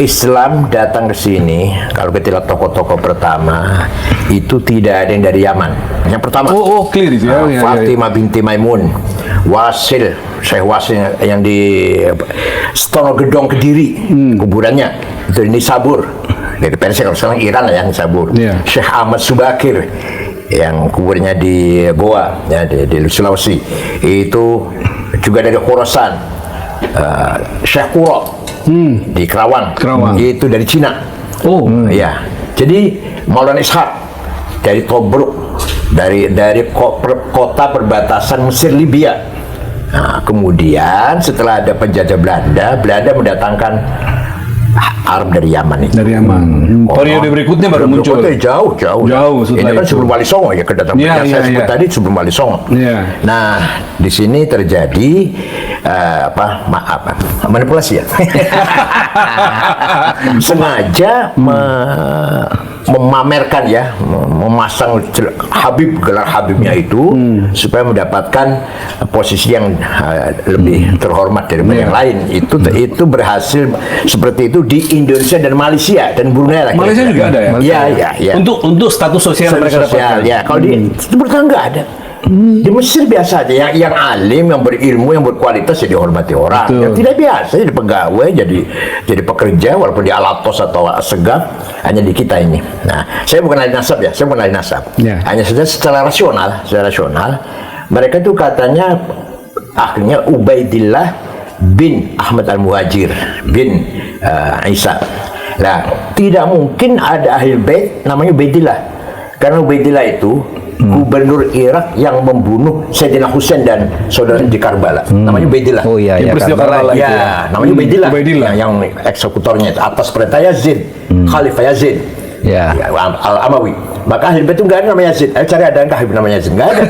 Islam datang ke sini, kalau kita lihat tokoh-tokoh pertama itu tidak ada yang dari Yaman. Yang pertama, clear itu ya. Fatimah binti Maimun, Wasil, Syekh Wasil yang di Stono Gedong Kediri, kuburannya itu di Nisabur. Dari Persia, kalau sekarang Iran lah ya, Nisabur. Syekh Ahmad Subakir yang kuburnya di Goa, ya, di Sulawesi. Itu juga dari Khorasan. Syekh Qura di Kerawang, itu dari Cina. Ya, jadi Maulana Ishaq dari Tobruk, dari kota perbatasan Mesir Libya. Nah, kemudian setelah ada penjajah Belanda mendatangkan Arab dari Yaman itu. Dari Yaman. Periode berikutnya baru muncul. Jauh. Ini kan sebelum Wali Songo ya, kedatangan saya sebut tadi sebelum Wali Songo. Nah, di sini terjadi manipulasi ya. Sengaja memamerkan ya, memasang gelar Habibnya itu supaya mendapatkan posisi yang lebih terhormat daripada yang lain. Itu berhasil seperti itu di Indonesia dan Malaysia dan Brunei lagi. Malaysia juga ada ya? Iya. Untuk status sosial mereka dapatkan. Ya, kalau di Timur Tengah nggak ada. Di Mesir biasa aja, yang alim, yang berilmu, yang berkualitas ya dihormati orang. Yang tidak biasa jadi pegawai, jadi pekerja walaupun di Alatos atau Segaf, hanya di kita ini. Nah, saya bukan ahli nasab ya, hanya saja secara rasional, mereka itu katanya akhirnya Ubaidillah bin Ahmad Al-Muhajir bin Isa. Nah, tidak mungkin ada ahli bait namanya Ubaidillah, karena Ubaidillah itu gubernur Irak yang membunuh Sayyidina Husain dan saudaranya di Karbala. Namanya Ubaidillah. Karbala itu. Namanya Ubaidillah. Yang eksekutornya itu atas perintah Yazid, Khalifah Yazid. Al-Amawi. Maka ahli bait itu nggak ada namanya Yazid. Cari ada Habib namanya Yazid, nggak ada.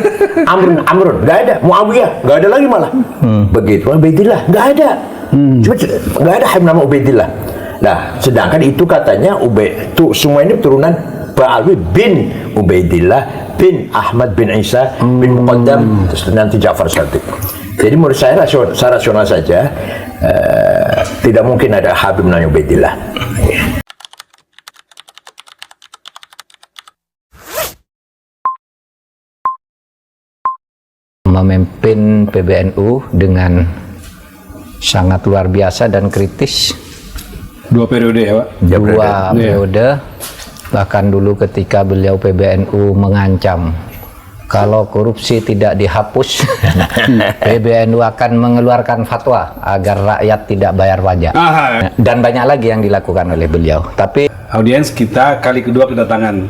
Amrun nggak ada. Muawiyah nggak ada lagi malah. Begitu. Ubaidillah nggak ada. Cuma nggak ada Habib nama Ubaidillah. Nah, sedangkan itu katanya semua ini turunan Ba'alwi bin Ubaidillah bin Ahmad bin Isa bin Muqaddam, terus nanti Ja'far Shadiq. Jadi menurut saya rasional saja, tidak mungkin ada Habib namanya Ubaidillah. Memimpin PBNU dengan sangat luar biasa dan kritis. 2 periode ya, Pak? 2 periode. Bahkan dulu ketika beliau PBNU mengancam kalau korupsi tidak dihapus, PBNU akan mengeluarkan fatwa agar rakyat tidak bayar pajak. Dan banyak lagi yang dilakukan oleh beliau. Tapi audiens kita kali kedua kedatangan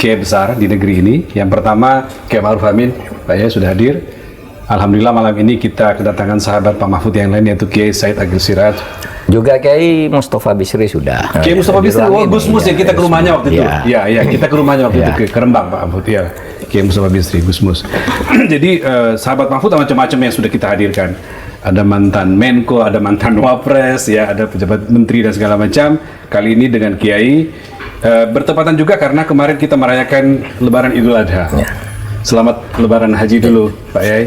kiai besar di negeri ini. Yang pertama Kiai Ma'ruf Amin, Pak Yai sudah hadir. Alhamdulillah malam ini kita kedatangan sahabat Pak Mahfud yang lain, yaitu Kiai Said Agil Siraj. Juga Kiai Mustafa Bisri sudah. Kiai Mustafa Bisri, Gusmus ya, kita ke rumahnya waktu itu. Iya, kita ke rumahnya waktu itu, ke Rembang Pak Mahfud. Ya, Kiai Mustafa Bisri, Gusmus. Jadi sahabat Mahfud macam-macam yang sudah kita hadirkan. Ada mantan Menko, ada mantan Wapres, ya, ada pejabat menteri dan segala macam. Kali ini dengan Kiai bertepatan juga karena kemarin kita merayakan Lebaran Idul Adha. Selamat Lebaran Haji dulu, Pak Yai.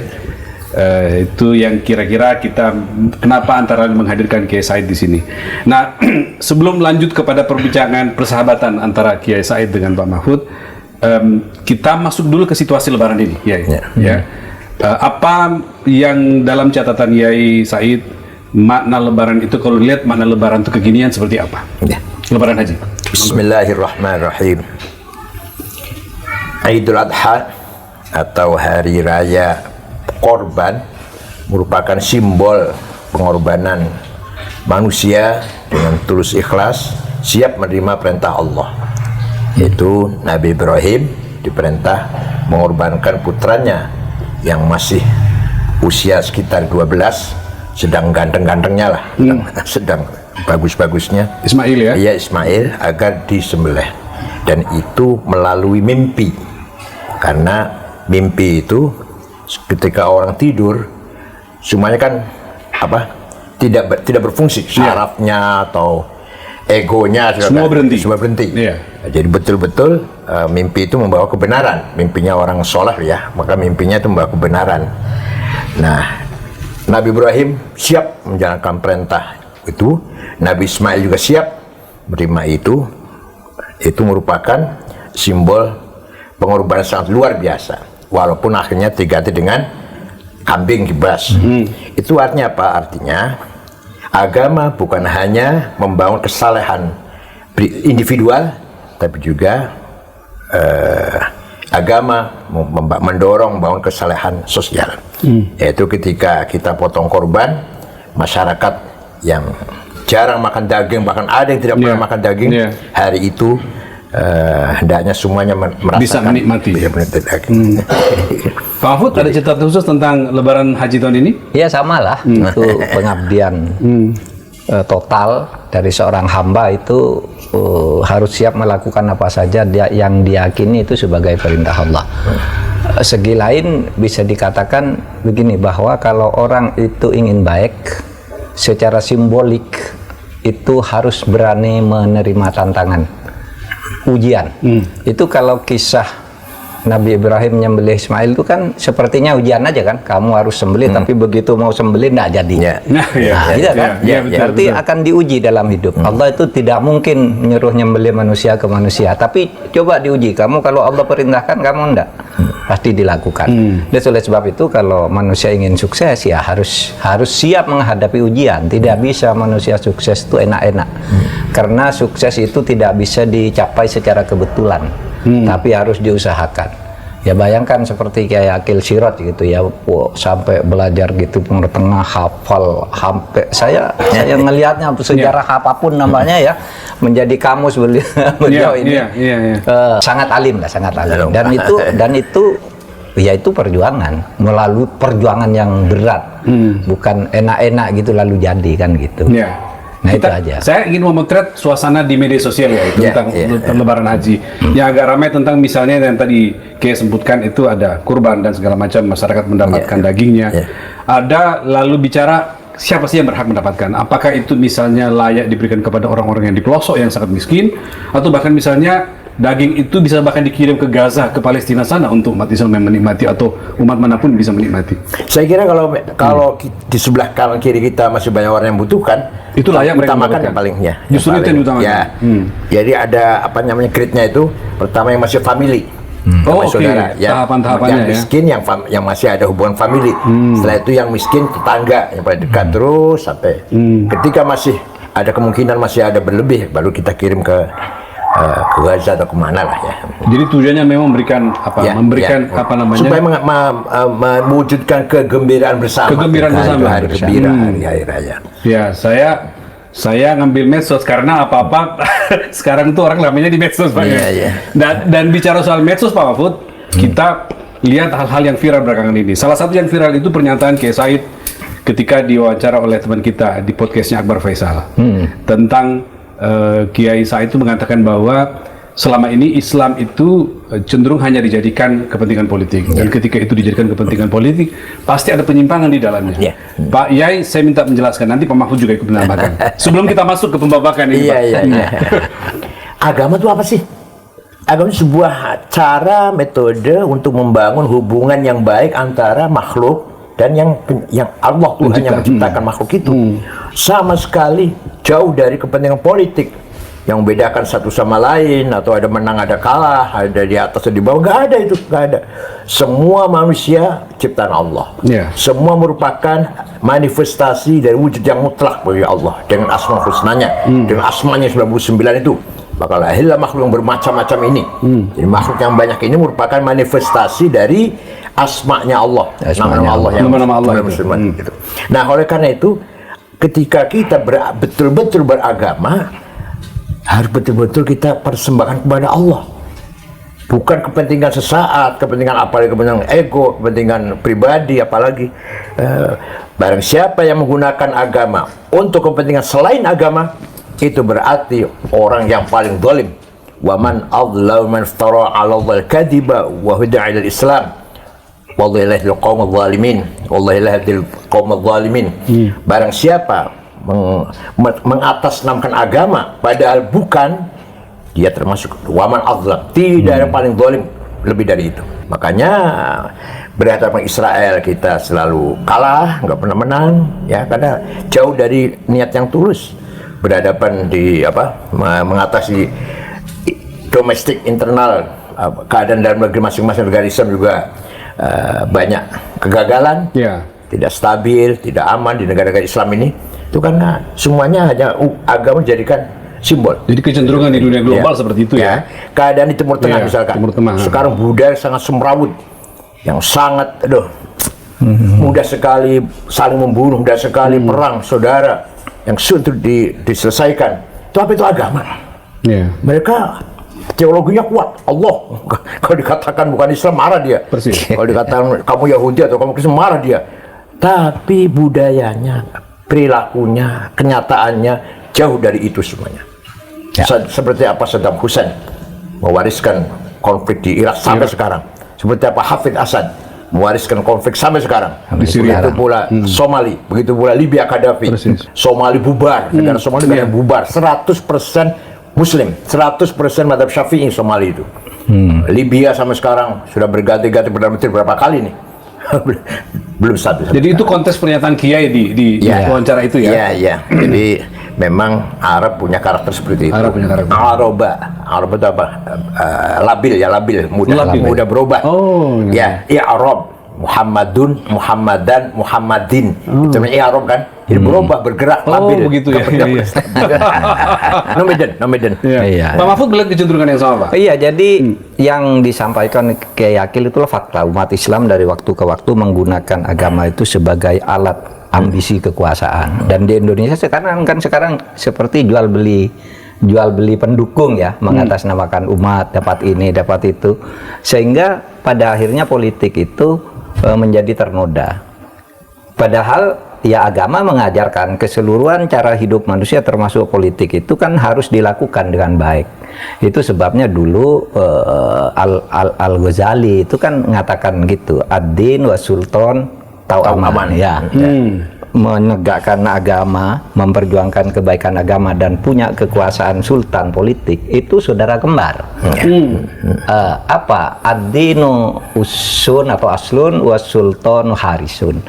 Itu yang kira-kira kita kenapa antara lain menghadirkan Kiai Said di sini. Nah, sebelum lanjut kepada perbincangan persahabatan antara Kiai Said dengan Pak Mahfud, kita masuk dulu ke situasi Lebaran ini, Yai. Apa yang dalam catatan Kiai Said makna Lebaran itu, kalau lihat makna Lebaran itu kekinian seperti apa? Lebaran Haji. Bismillahirrahmanirrahim. Idul Adha atau Hari Raya Korban merupakan simbol pengorbanan manusia dengan tulus ikhlas siap menerima perintah Allah. Yaitu Nabi Ibrahim diperintah mengorbankan putranya yang masih usia sekitar 12, sedang ganteng-gantengnya lah, sedang bagus-bagusnya, Ismail ya? Iya, Ismail, agar disembelih. Dan itu melalui mimpi, karena mimpi itu ketika orang tidur semuanya kan tidak berfungsi, syarafnya atau egonya semua berhenti. Jadi betul-betul mimpi itu membawa kebenaran. Mimpinya orang soleh ya, maka mimpinya itu membawa kebenaran. Nah, Nabi Ibrahim siap menjalankan perintah itu, Nabi Ismail juga siap menerima itu merupakan simbol pengorbanan sangat luar biasa, walaupun akhirnya diganti dengan kambing kibas. Itu artinya apa? Artinya agama bukan hanya membangun kesalehan individual, tapi juga agama mendorong membangun kesalehan sosial. Yaitu ketika kita potong korban, masyarakat yang jarang makan daging, bahkan ada yang tidak pernah makan daging, hari itu hendaknya semuanya merasakan bisa menikmati daging. Pak Mahfud, ada cerita khusus tentang Lebaran Haji tahun ini? Ya sama lah, itu pengabdian total dari seorang hamba itu harus siap melakukan apa saja yang diyakini itu sebagai perintah Allah. Segi lain bisa dikatakan begini, bahwa kalau orang itu ingin baik, secara simbolik itu harus berani menerima tantangan, ujian. Itu kalau kisah Nabi Ibrahim menyembelih Ismail itu kan sepertinya ujian aja kan, kamu harus sembelih tapi begitu mau sembelih tidak jadi. Berarti akan diuji dalam hidup. Allah itu tidak mungkin menyuruh nyembelih manusia ke manusia, tapi coba diuji, kamu kalau Allah perintahkan kamu enggak, pasti dilakukan. Dan oleh sebab itu kalau manusia ingin sukses ya harus siap menghadapi ujian. Tidak bisa manusia sukses itu enak-enak, karena sukses itu tidak bisa dicapai secara kebetulan. Tapi harus diusahakan. Ya bayangkan seperti kayak Akil Sirot gitu ya, sampai belajar gitu tengah hafal, sampai saya ngelihatnya sejarah apapun namanya ya, menjadi kamus beliau ini sangat alim lah, sangat alim. Dan itu ya itu perjuangan, melalui perjuangan yang berat, bukan enak-enak gitu lalu jadi kan gitu. Nah, itu aja. Saya ingin memotret suasana di media sosial ya, itu tentang Lebaran Haji. Yang agak ramai tentang misalnya yang tadi kayak sebutkan itu ada kurban dan segala macam, masyarakat mendapatkan dagingnya. Ada lalu bicara siapa sih yang berhak mendapatkan? Apakah itu misalnya layak diberikan kepada orang-orang yang di pelosok yang sangat miskin, atau bahkan misalnya daging itu bisa bahkan dikirim ke Gaza, ke Palestina sana untuk umat Islam yang menikmati, atau umat manapun bisa menikmati. Saya kira kalau di sebelah kanan kiri kita masih banyak orang yang butuhkan, itu layak mereka utamakan mendapatkan. yang palingnya. Justru itu yang utamakan. Ya. Jadi ada apa namanya grade-nya itu, pertama yang masih family. Saudara, tahapan-tahapannya yang miskin, yang masih ada hubungan family. Setelah itu yang miskin tetangga yang paling dekat, terus sampai ketika masih ada kemungkinan masih ada berlebih, baru kita kirim ke Gaza atau kemana lah ya. Jadi tujuannya memang memberikan apa supaya mewujudkan kegembiraan bersama. Kegembiraan bersama. Hari gembira, hari raya. Ya, saya ngambil medsos karena apa-apa sekarang tuh orang namanya di medsos Pak. Dan bicara soal medsos Pak Mahfud, kita lihat hal-hal yang viral belakangan ini. Salah satu yang viral itu pernyataan Kiai Said ketika diwawancara oleh teman kita di podcastnya Akbar Faisal tentang Kiai Said itu mengatakan bahwa selama ini Islam itu cenderung hanya dijadikan kepentingan politik, dan ketika itu dijadikan kepentingan politik pasti ada penyimpangan di dalamnya. Pak Yai, saya minta menjelaskan, nanti Pak Mahfud juga ikut menambahkan sebelum kita masuk ke pembabakan ini. Agama itu apa sih? Agama itu sebuah cara, metode untuk membangun hubungan yang baik antara makhluk dan yang Allah Tuhan yang menciptakan makhluk itu. Sama sekali jauh dari kepentingan politik yang membedakan satu sama lain, atau ada menang ada kalah, ada di atas atau di bawah. Nggak ada itu, nggak ada. Semua manusia ciptaan Allah. Semua merupakan manifestasi dari wujud yang mutlak bagi Allah dengan asma husnanya, dengan asmanya 99 itu. Maka lahirlah makhluk yang bermacam-macam ini. Jadi makhluk yang banyak ini merupakan manifestasi dari asmanya Allah, nama-nama Allah yang gitu. Nah, oleh karena itu ketika kita betul-betul beragama, harus betul-betul kita persembahkan kepada Allah, bukan kepentingan sesaat, kepentingan apalagi kepentingan ego, kepentingan pribadi, apalagi barang siapa yang menggunakan agama untuk kepentingan selain agama, itu berarti orang yang paling zalim. Wa man adlamu man iftara 'ala Allahi al-kadhiba wa huda 'ila al-Islam. Wallahi la yahdil qaumaz zalimin. Wallahi la yahdil qaumaz zalimin. Barang siapa mengatasnamakan agama padahal bukan, dia termasuk waman azlam, tidak ada paling zalim lebih dari itu. Makanya berhadapan Israel kita selalu kalah, nggak pernah menang ya, karena jauh dari niat yang tulus. berhadapan di mengatasi domestik internal keadaan dalam negeri masing-masing negara Islam juga banyak kegagalan, tidak stabil, tidak aman di negara-negara Islam ini. Itu karena semuanya hanya agama dijadikan simbol. Jadi kecenderungan di dunia global seperti itu ya. Keadaan di Timur Tengah misalkan. Timur Tengah. Sekarang budaya sangat semrawut, yang sangat mudah sekali saling membunuh, mudah sekali perang saudara yang sulit diselesaikan. Itu apa itu agama? Mereka teologinya kuat. Allah kalau dikatakan bukan Islam marah dia. Persis. Kalau dikatakan kamu Yahudi atau kamu Kristen marah dia. Tapi budayanya, perilakunya, kenyataannya jauh dari itu semuanya. Seperti apa Saddam Hussein mewariskan konflik di Irak sampai sekarang. Seperti apa Hafid Assad mewariskan konflik sampai sekarang. Begitu pula Somali, begitu pula Libya Gaddafi. Somali bubar, negara Somali negara bubar. 100% Muslim, 100% madhab Syafi'i Somali itu. Libya sampai sekarang sudah berganti-ganti Perdana Menteri berapa kali nih? Belum stabil. Jadi itu kontes pernyataan Kiai di wawancara itu ya? Iya. Jadi memang Arab punya karakter seperti itu. Arab punya karakter. Arab itu apa? Labil, mudah berubah. Arab, Muhammadun, Muhammadan, Muhammadin. Itu namanya Arab kan? Jadi berubah, bergerak, labil. Begitu ya. Nomaden. Pak Mahfud melihat kecenderungan yang sama, Pak? Iya, jadi yang disampaikan Kiai Akil itulah fakta. Umat Islam dari waktu ke waktu menggunakan agama itu sebagai alat ambisi kekuasaan. Dan di Indonesia sekarang seperti jual beli pendukung ya, mengatasnamakan umat, dapat ini, dapat itu. Sehingga pada akhirnya politik itu menjadi ternoda. Padahal ya agama mengajarkan keseluruhan cara hidup manusia termasuk politik itu kan harus dilakukan dengan baik. Itu sebabnya dulu Al-Ghazali itu kan mengatakan gitu, ad-din wa sultan tau'aman ya. Menegakkan agama, memperjuangkan kebaikan agama dan punya kekuasaan sultan politik itu saudara kembar. Apa ad-dinu usun atau aslun wa sultanu harisun.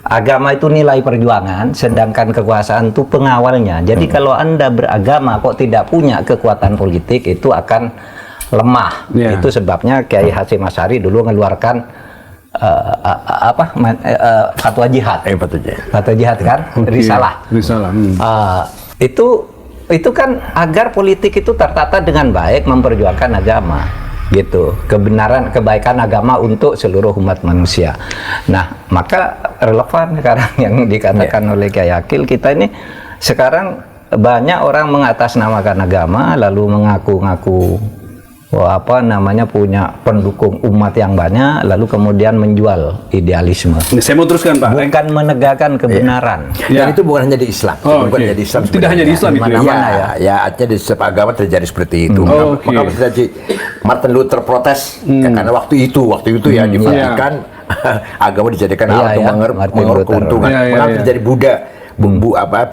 Agama itu nilai perjuangan, sedangkan kekuasaan itu pengawalnya. Jadi kalau Anda beragama kok tidak punya kekuatan politik, itu akan lemah. Itu sebabnya Kiai Hasyim Asy'ari dulu mengeluarkan fatwa jihad. Fatwa jihad kan? Risalah. Itu kan agar politik itu tertata dengan baik, memperjuangkan agama. Gitu, kebenaran, kebaikan agama untuk seluruh umat manusia. Nah, maka relevan sekarang yang dikatakan oleh Kiai Akil, kita ini sekarang banyak orang mengatasnamakan agama lalu mengaku-ngaku punya pendukung umat yang banyak, lalu kemudian menjual idealisme. Saya mau teruskan, Pak. Bukan menegakkan kebenaran. Dan itu bukan hanya di Islam. Bukan hanya di Islam. Tidak hanya di Islam itu. Mana-mana ya. Artinya di setiap agama terjadi seperti itu. Maka terjadi Martin Luther protes karena waktu itu ya di Vatikan agama dijadikan alat untuk mengurus keuntungan. Mengapa terjadi Buddha?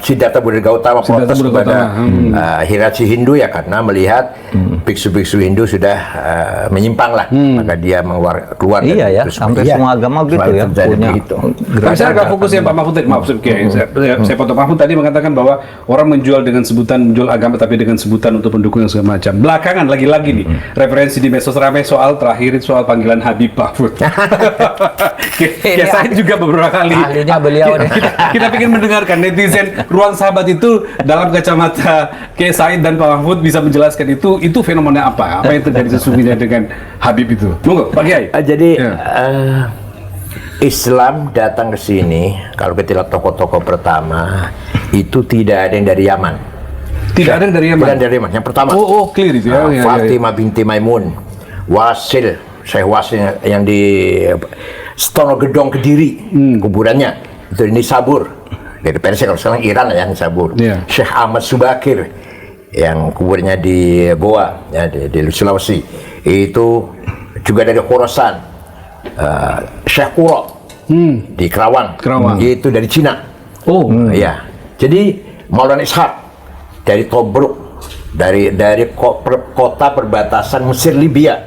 Siddhartha Buddha Gautama protes kepada hierarki Hindu ya karena melihat biksu-biksu Hindu sudah menyimpang lah, maka dia keluar dari itu. Hampir semua agama gitu ya punya Tapi saya agak fokus ya Pak Mahfud tadi, saya potong Mahfud tadi mengatakan bahwa orang menjual agama tapi dengan sebutan untuk pendukung yang segala macam. Belakangan lagi-lagi nih referensi di medsos ramai soal panggilan Habib Mahfud. Saya juga beberapa kali. Ahlinya beliau kita ingin mendengarkan netizen Ruang Sahabat itu dalam kacamata Kiai Said dan Pak Mahfud bisa menjelaskan itu fenomena apa yang terjadi sesungguhnya dengan Habib itu. Monggo Pak Kiai. Jadi Islam datang ke sini, kalau kita lihat tokoh-tokoh pertama itu tidak ada yang dari Yaman. Tidak ada yang dari Yaman. Tidak dari Yaman. Yang pertama. Clear itu ya. Fatimah binti Maimun, Wasil, Syekh Wasil yang di Stonogedong Kediri, kuburannya itu di Nisabur. Dari Persia, kalau sekarang Iran ya Nisabur. Syekh Ahmad Subakir yang kuburnya di Goa ya, di Sulawesi. Itu juga dari Khorasan. Syekh Quro di Kerawang. Itu dari Cina. Ya. Jadi Maulana Ishaq dari Tobruk, dari kota perbatasan Mesir Libya.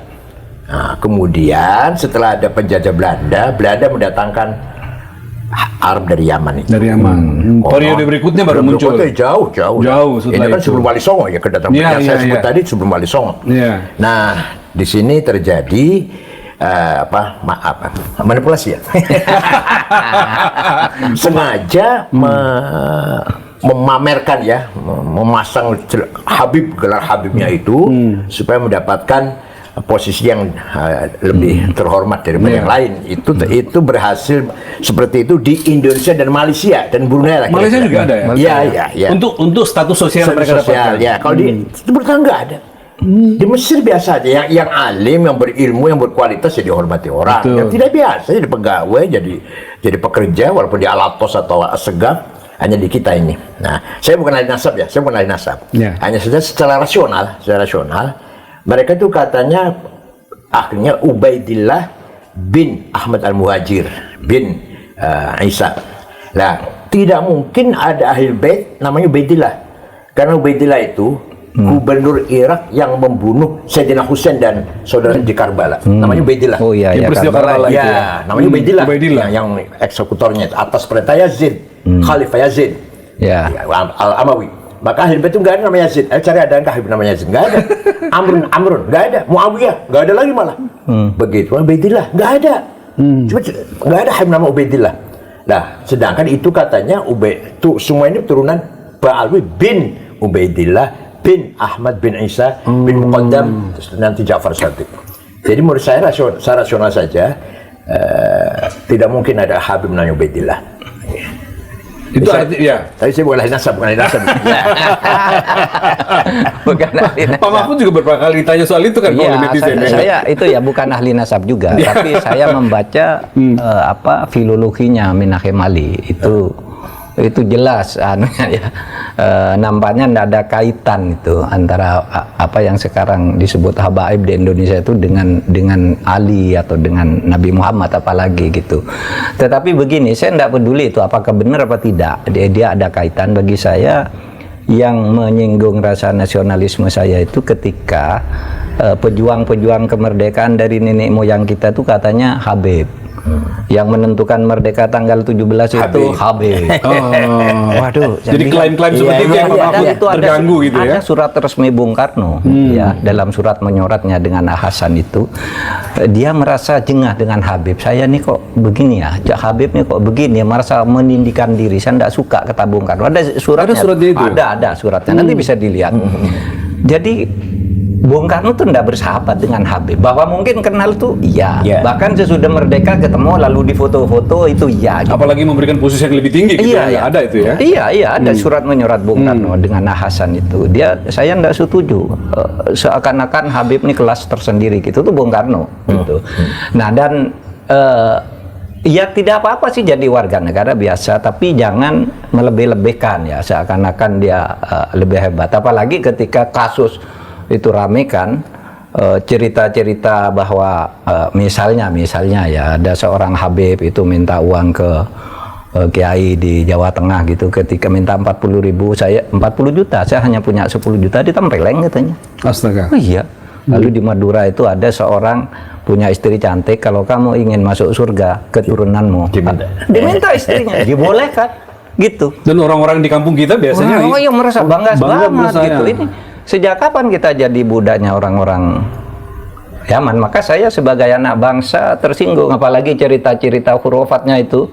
Nah, kemudian setelah ada penjajah Belanda mendatangkan Arab dari Yaman itu. Dari Yaman. Periode berikutnya baru muncul. Jauh. Jauh setelah Ini kan itu. sebelum Wali Songo ya kedatangan yang saya sebut tadi sebelum Wali Songo. Iya. Nah, di sini terjadi manipulasi ya. Sengaja memamerkan ya, memasang gelar Habibnya itu supaya mendapatkan posisi yang lebih terhormat daripada yang lain. Itu berhasil seperti itu di Indonesia dan Malaysia dan Brunei lah. Malaysia juga ada ya? Iya. Untuk status sosial mereka dapatkan. Ya, kalau di Timur Tengah nggak ada. Di Mesir biasa aja, yang alim, yang berilmu, yang berkualitas ya dihormati orang. Betul. Yang tidak biasa jadi pegawai, jadi pekerja walaupun di Alatos atau Assegaf, hanya di kita ini. Nah, saya bukan ahli nasab ya, Ya. Hanya saja secara rasional, mereka itu katanya akhirnya Ubaidillah bin Ahmad Al-Muhajir bin Isa. Nah, tidak mungkin ada ahli bait namanya Ubaidillah. Karena Ubaidillah itu gubernur Irak yang membunuh Sayyidina Husain dan saudara di Karbala. Namanya Ubaidillah. Oh iya, Yang peristiwa Karbala itu ya. Namanya Ubaidillah. Ubaidillah. Yang eksekutornya itu atas perintah Yazid, Khalifah Yazid. Ya. Al-Amawi. Maka ahli bait itu nggak ada namanya Yazid. Cari ada Habib namanya Yazid? Nggak ada. Amrun nggak ada. Muawiyah nggak ada lagi malah. Begitu. Ubaidillah nggak ada. Cuma nggak ada Habib nama Ubaidillah. Nah, sedangkan itu katanya semua ini turunan Ba'alwi bin Ubaidillah bin Ahmad bin Isa bin Muqaddam nanti Ja'far Shadiq. Jadi menurut saya rasional saja, tidak mungkin ada Habib namanya Ubaidillah. Itu ya. Tapi saya bukan ahli nasab. Bukan ahli nasab. Pak Mahfud juga beberapa kali ditanya soal itu kan, Iya, oleh netizen. saya itu ya bukan ahli nasab juga, tapi saya membaca filologinya Minahim Ali itu jelas anunya ya. Nampaknya tidak ada kaitan itu antara apa yang sekarang disebut habaib di Indonesia itu dengan Ali atau dengan Nabi Muhammad apalagi gitu. Tetapi begini, saya tidak peduli itu apakah benar apa tidak, dia ada kaitan. Bagi saya yang menyinggung rasa nasionalisme saya itu ketika pejuang-pejuang kemerdekaan dari nenek moyang kita itu katanya Habib. Yang menentukan merdeka tanggal 17 itu Habib. Waduh. Jadi klaim-klaim seperti itu yang Pak Mahfud terganggu gitu ya. Ada surat resmi Bung Karno ya, dalam surat menyoratnya dengan Hasan itu dia merasa jengah dengan Habib. Saya nih kok begini ya, Habib nih kok begini, merasa meninggikan diri. Saya tidak suka kata Bung Karno. Ada suratnya. Ada suratnya itu. Ada suratnya. Nanti bisa dilihat. Jadi Bung Karno tuh tidak bersahabat dengan Habib. Bahwa mungkin kenal tuh iya. Bahkan sesudah merdeka ketemu lalu di foto-foto itu iya. Gitu. Apalagi memberikan posisi yang lebih tinggi gitu. Iya. Ada itu ya. Iya, ada surat menyorat Bung Karno dengan Hasan itu. Saya tidak setuju. Seakan-akan Habib ini kelas tersendiri gitu tuh Bung Karno gitu. Nah, dan ya tidak apa-apa sih jadi warga negara biasa, tapi jangan melebih-lebihkan ya, seakan-akan dia lebih hebat. Apalagi ketika kasus itu rame kan, cerita-cerita bahwa misalnya ya ada seorang Habib itu minta uang ke kiai di Jawa Tengah gitu, ketika minta 40 juta, saya hanya punya 10 juta, ditempeleng katanya. Astaga. Oh iya. Lalu di Madura itu ada seorang punya istri cantik, kalau kamu ingin masuk surga keturunanmu diminta istrinya, dibolehkan gitu. Dan orang-orang di kampung kita biasanya yang merasa bangga banget gitu. Ini sejak kapan kita jadi budaknya orang-orang Yaman? Maka saya sebagai anak bangsa tersinggung, apalagi cerita-cerita hurufatnya itu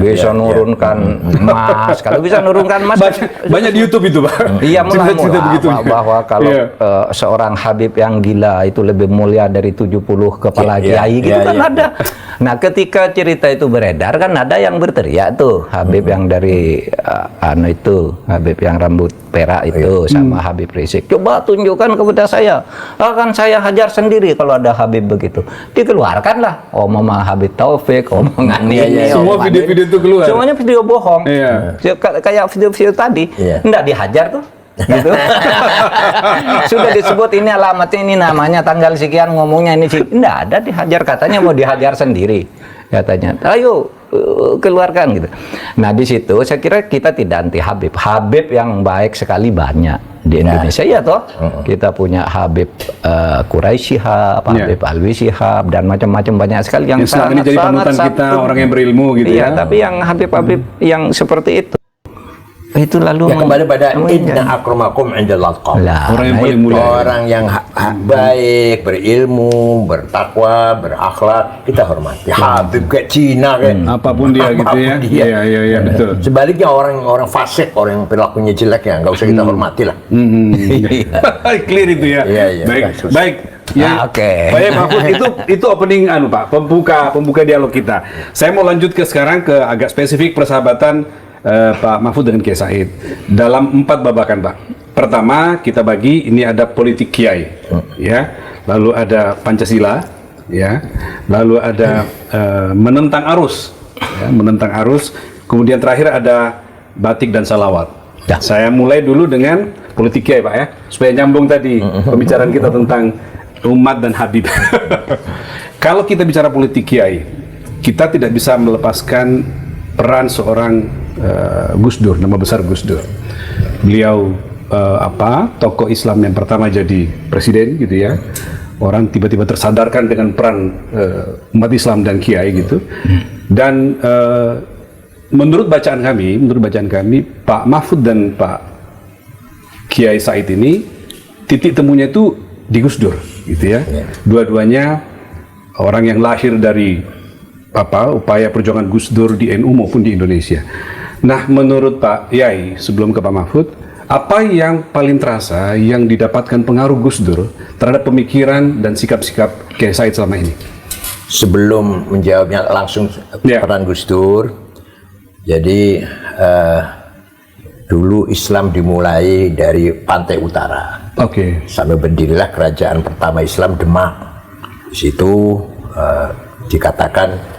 bisa nurunkan emas. Kalau bisa nurunkan emas banyak di YouTube itu, Pak. Iya, cerita-cerita begitu bahwa kalau seorang Habib yang gila itu lebih mulia dari 70 kepala kiai gitu kan ada. Nah, ketika cerita itu beredar kan ada yang berteriak tuh, Habib yang dari Habib yang rambut perak itu sama Habib Rizik, coba tunjukkan kepada saya, akan saya hajar sendiri kalau ada Habib begitu. Dikeluarkanlah omongan Habib Taufik, omongan ini, semua video-video itu keluar, semuanya video bohong. Kayak video-video tadi enggak dihajar tuh gitu. Sudah disebut ini alamatnya, ini namanya, tanggal sekian, ngomongnya ini sih, enggak ada dihajar, katanya mau dihajar sendiri katanya. Ayo keluarkan gitu. Nah di situ saya kira kita tidak anti Habib. Habib yang baik sekali banyak di Indonesia ya toh. Kita punya Habib Quraisy Shihab, Habib Alwi Shihab dan macam-macam banyak sekali yang selama ini jadi panutan kita, orang yang berilmu gitu ya. Tapi yang Habib-Habib yang seperti itu lalu kembali pada inna akramakum indallah orang yang paling mulia, orang yang baik, berilmu, bertakwa, berakhlak kita hormati. Habib kayak Cina kayak apapun dia gitu ya. Iya betul. Sebaliknya orang fasik, orang yang perilakunya jelek ya nggak usah kita hormati lah. Clear itu ya. Baik. Ya, oke. Baik, Mahfud, itu opening Pak, pembuka dialog kita. Saya mau lanjut sekarang ke agak spesifik persahabatan Pak Mahfud dengan Kiai Said dalam 4 babakan, Pak. Pertama kita bagi ini ada politik kiai, ya, lalu ada Pancasila, ya, lalu ada menentang arus, kemudian terakhir ada batik dan salawat. Ya. Saya mulai dulu dengan politik kiai, Pak, ya, supaya nyambung tadi pembicaraan kita tentang umat dan Habib. Kalau kita bicara politik kiai, kita tidak bisa melepaskan peran seorang Gus Dur, nama besar Gus Dur. Beliau tokoh Islam yang pertama jadi presiden gitu ya. Orang tiba-tiba tersadarkan dengan peran umat Islam dan kiai gitu. Dan menurut bacaan kami Pak Mahfud dan Pak Kiai Said ini titik temunya itu di Gus Dur gitu ya. Dua-duanya orang yang lahir dari upaya perjuangan Gus Dur di NU maupun di Indonesia. Nah, menurut Pak Yai, sebelum ke Pak Mahfud, apa yang paling terasa yang didapatkan pengaruh Gus Dur terhadap pemikiran dan sikap-sikap Kiai Said selama ini? Sebelum menjawabnya langsung peran Gus Dur, jadi dulu Islam dimulai dari pantai utara. Sampai berdirilah kerajaan pertama Islam Demak. Di situ dikatakan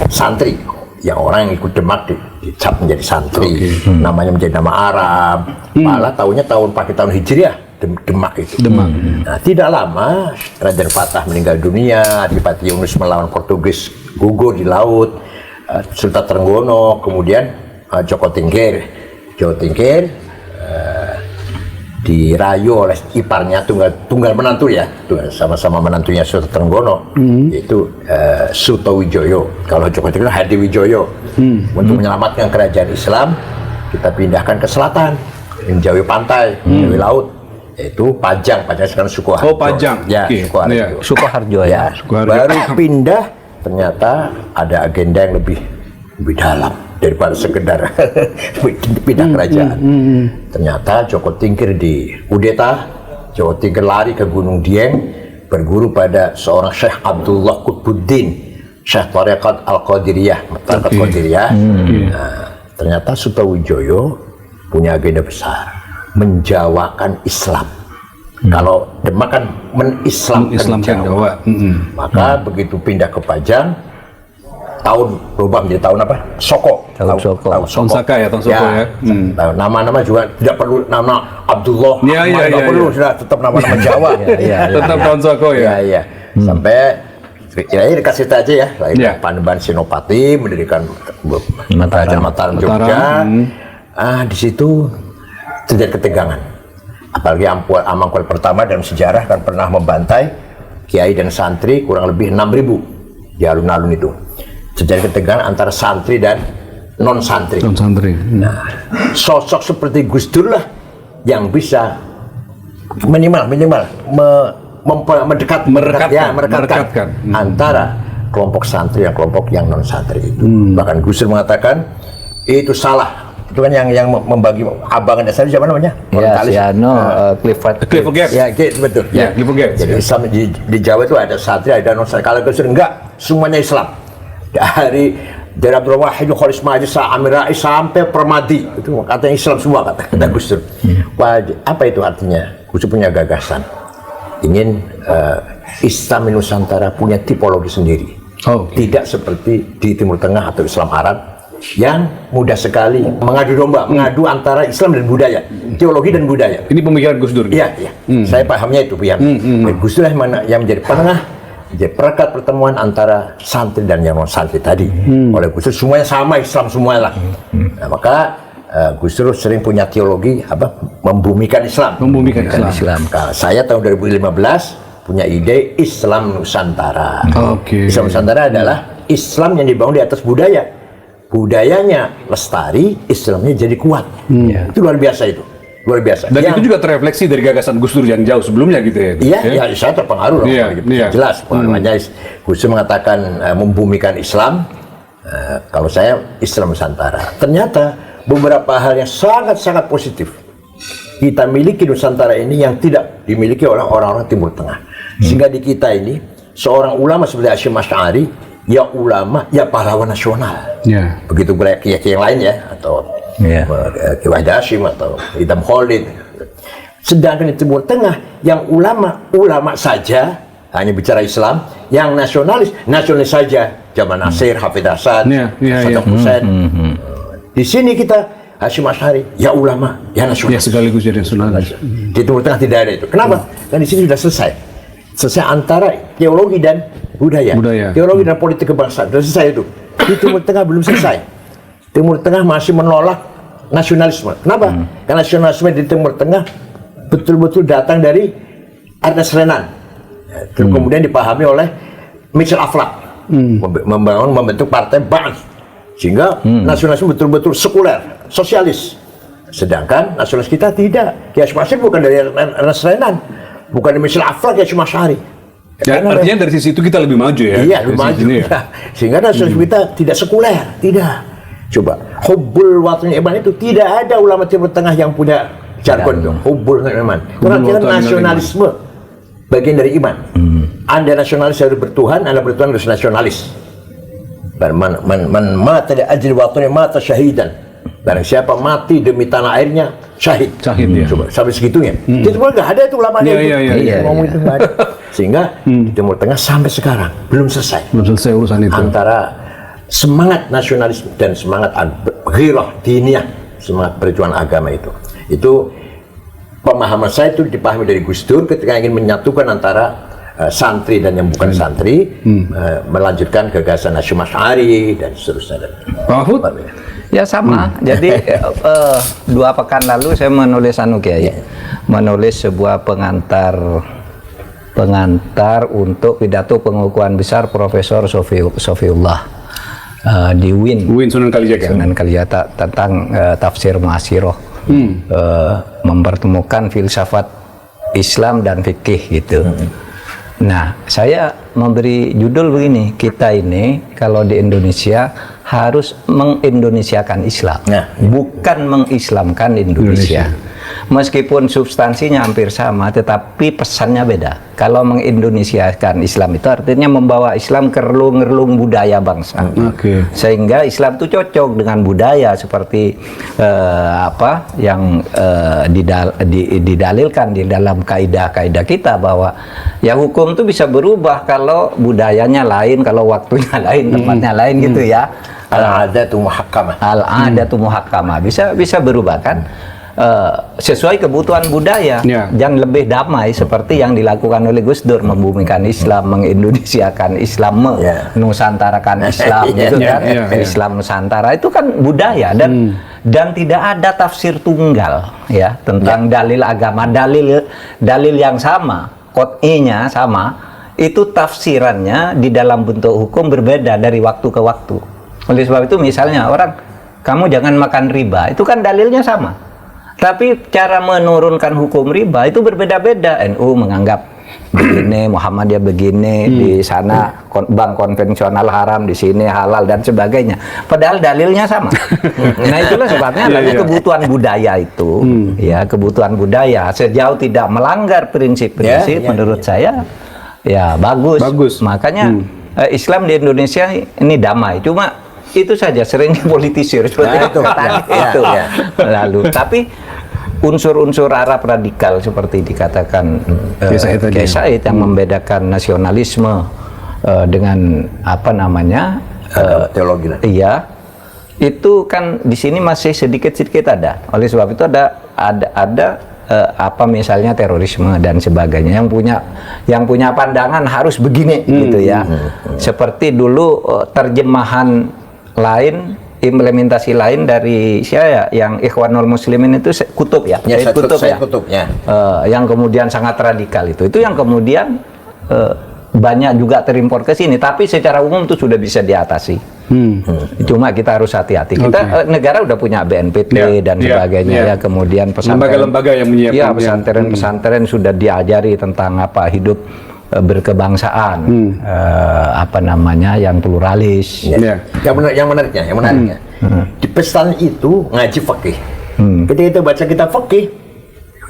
santri, yang orang yang ikut Demak dicap menjadi santri, namanya menjadi nama Arab. Malah pakai tahun Hijriah, Demak itu. Nah, tidak lama Raja Fatah meninggal dunia, Adipati Yunus melawan Portugis gugur di laut, Sultan Trenggono, kemudian Joko Tingkir dirayu oleh iparnya tunggal menantu ya, sama-sama menantunya Sultan Trenggono, yaitu Sutowijoyo. Kalau Joko Tingkir Hadiwijoyo. Untuk menyelamatkan kerajaan Islam, kita pindahkan ke selatan, menjauhi pantai, menjauhi laut, yaitu Pajang sekarang Sukoharjo. Pajang. Ya, Sukoharjo ya. Baru pindah, ternyata ada agenda yang lebih dalam daripada sekedar pindah kerajaan. Ternyata Joko Tingkir di Udeta, Joko Tingkir lari ke Gunung Dieng, berguru pada seorang Syekh Abdullah Qutbuddin, Syekh Tarekat Al-Qadiriyah, Qadiriyah. Ternyata Sutowijoyo punya agenda besar, menjawakan Islam. Kalau Demak kan menislamkan Jawa. Maka begitu pindah ke Pajang, tahun berubah menjadi tahun apa? Soko. Tahun Soko. Tahun Saka ya, tahun Soko ya. Nama-nama juga tidak perlu nama Abdullah. Tidak perlu, sudah tetap nama-nama Jawa. Tetap tahun Soko ya. Sampai dikasih aja ya. Panembahan Senopati mendirikan Kerajaan Mataram Jogja. Di situ terjadi ketegangan. Apalagi Amangkual pertama dalam sejarah kan pernah membantai kiai dan santri kurang lebih 6.000 di alun-alun itu. Terjadi ketegangan antara santri dan non-santri. Nah, sosok seperti Gus Dur lah yang bisa minimal merekatkan antara kelompok santri dan kelompok yang non-santri itu. Bahkan Gus Dur mengatakan itu salah. Itu kan yang membagi abangan dasar siapa namanya? Clifford Geertz. Ya, betul. Clifford Geertz. Jadi Islam di Jawa itu ada santri, ada non-santri. Kalau Gus Dur enggak, semuanya Islam. Dari Abdul Wahid, Khalis Majid, Amir Rais sampai Permadi itu katanya Islam semua kata Gus Dur. Apa itu artinya? Gus Dur punya gagasan ingin Islam di Nusantara punya tipologi sendiri. Tidak seperti di Timur Tengah atau Islam Arab yang mudah sekali mengadu domba, mengadu antara Islam dan budaya, teologi dan budaya. Ini pemikiran Gus Dur. Iya. Saya pahamnya itu pihak. Gus Dur yang menjadi penengah jadi perekat pertemuan antara santri dan yang non santri tadi. Oleh Gus Dur semuanya sama, Islam semuanya lah. Nah, maka Gus Dur sering punya teologi membumikan Islam. Membumikan Islam. Nah, saya tahun 2015 punya ide Islam Nusantara. Islam Nusantara adalah Islam yang dibangun di atas budaya. Budayanya lestari, Islamnya jadi kuat. Itu luar biasa itu. Luar biasa. Dan itu juga terefleksi dari gagasan Gus Dur yang jauh sebelumnya gitu ya. Iya, saya terpengaruh loh. Jelas pengaruhnya. Gus Dur mengatakan membumikan Islam. Kalau saya Islam Nusantara. Ternyata beberapa hal yang sangat-sangat positif kita miliki Nusantara ini yang tidak dimiliki oleh orang-orang Timur Tengah. Sehingga di kita ini seorang ulama seperti Hasyim Asy'ari, ya ulama, ya pahlawan nasional. Begitu pula kiai-kiai yang lain ya, atau Ki Wahid Hasyim atau Idam Khalid. Sedangkan di Timur Tengah yang ulama saja hanya bicara Islam, yang nasionalis saja, Jamal Nasir, Hafidz Hasan, Saddam Hussein. Di sini kita Hasyim Asy'ari, ya ulama, ya nasionalis. Ya sekaligus jadi nasionalis. Di Timur Tengah tidak ada itu. Kenapa? Dan di sini sudah selesai antara teologi dan budaya. Teologi dan politik kebangsaan sudah selesai itu. Di Timur Tengah belum selesai. Timur Tengah masih menolak nasionalisme. Kenapa? Karena nasionalisme di Timur Tengah betul-betul datang dari Ernest Renan. Kemudian dipahami oleh Michel Aflaq. Membentuk partai Ba'ath. Sehingga nasionalisme betul-betul sekuler, sosialis. Sedangkan nasionalis kita tidak. Kiai Hasyim Asy'ari bukan dari Ernest Renan, bukan dari Michel Aflaq, Kiai Hasyim Asy'ari. Ya, artinya dari sisi itu kita lebih maju ya. Iya, lebih maju. Ya. Sehingga nasionalis kita tidak sekuler, tidak. Coba, hubbul watani iman itu tidak ada ulama Timur Tengah yang punya jargon itu. Hubbul iman. Karena nasionalisme bagian dari iman. Anda nasionalis harus bertuhan, Anda bertuhan harus nasionalis. Man mata li ajli watani mata syahidan. Barang siapa mati demi tanah airnya syahid. Ya. Coba sampai segitunya. Itu pun nggak ada itu ulama itu. Ngomong itu nggak ada. Sehingga Timur Tengah sampai sekarang belum selesai. Belum selesai urusan itu. Antara semangat nasionalis dan semangat ghirah diniyah, semangat perjuangan agama itu pemahaman saya itu dipahami dari Gus Dur ketika ingin menyatukan antara santri dan yang bukan santri, melanjutkan gagasan Hasyim Asy'ari dan seterusnya. Pak Mahfud? Ya sama. Jadi 2 pekan lalu saya menulis menulis sebuah pengantar untuk pidato pengukuhan besar Profesor Sofiullah di UIN Sunan Kalijaga tentang tafsir Mu'asyiroh, mempertemukan filsafat Islam dan fikih gitu. Nah, saya memberi judul begini, kita ini kalau di Indonesia harus mengindonesiakan Islam, bukan mengislamkan Indonesia. Meskipun substansinya hampir sama, tetapi pesannya beda. Kalau mengindonesiakan Islam itu artinya membawa Islam ke relung-relung budaya bangsa. Sehingga Islam itu cocok dengan budaya seperti apa yang didalilkan di dalam kaidah-kaidah kita bahwa ya hukum itu bisa berubah kalau budayanya lain, kalau waktunya lain, tempatnya lain gitu ya. Al-adatu muhakkamah. Al-adatu muhakkamah bisa berubah kan? Sesuai kebutuhan budaya, yang lebih damai seperti yang dilakukan oleh Gus Dur, membumikan Islam, mengindonesiakan Islam, nusantarakan Islam, gitu kan? Islam Nusantara itu kan budaya dan tidak ada tafsir tunggal ya tentang dalil agama, dalil yang sama, qot'inya sama, itu tafsirannya di dalam bentuk hukum berbeda dari waktu ke waktu. Oleh sebab itu misalnya kamu jangan makan riba, itu kan dalilnya sama. Tapi cara menurunkan hukum riba itu berbeda-beda. NU menganggap begini, Muhammadiyah begini, di sana bank konvensional haram, di sini halal dan sebagainya. Padahal dalilnya sama. Nah itulah sebabnya kebutuhan budaya itu, ya kebutuhan budaya sejauh tidak melanggar prinsip-prinsip, menurut saya ya bagus. Makanya Islam di Indonesia ini damai. Cuma itu saja sering dipolitisir seperti itu. Lalu tapi unsur-unsur Arab radikal seperti dikatakan Kiai Said yang membedakan nasionalisme dengan apa namanya teologi. Iya, itu kan di sini masih sedikit-sedikit ada. Oleh sebab itu ada apa misalnya terorisme dan sebagainya, yang punya pandangan harus begini gitu ya. Seperti dulu terjemahan lain, implementasi lain dari saya yang Ikhwanul Muslimin itu Kutub ya, Ya, Said Kutub Said ya. Kutub, ya. Yang kemudian sangat radikal itu yang kemudian banyak juga terimpor ke sini, tapi secara umum itu sudah bisa diatasi. Cuma kita harus hati-hati. Kita negara udah punya BNPT dan sebagainya ya. Kemudian lembaga-lembaga yang menyiapkan. Ya, pesantren-pesantren sudah diajari tentang apa hidup berkebangsaan, apa namanya, yang pluralis. Ya. Yang menariknya, di pesantren itu ngaji fikih. Ketika kita baca kitab fikih,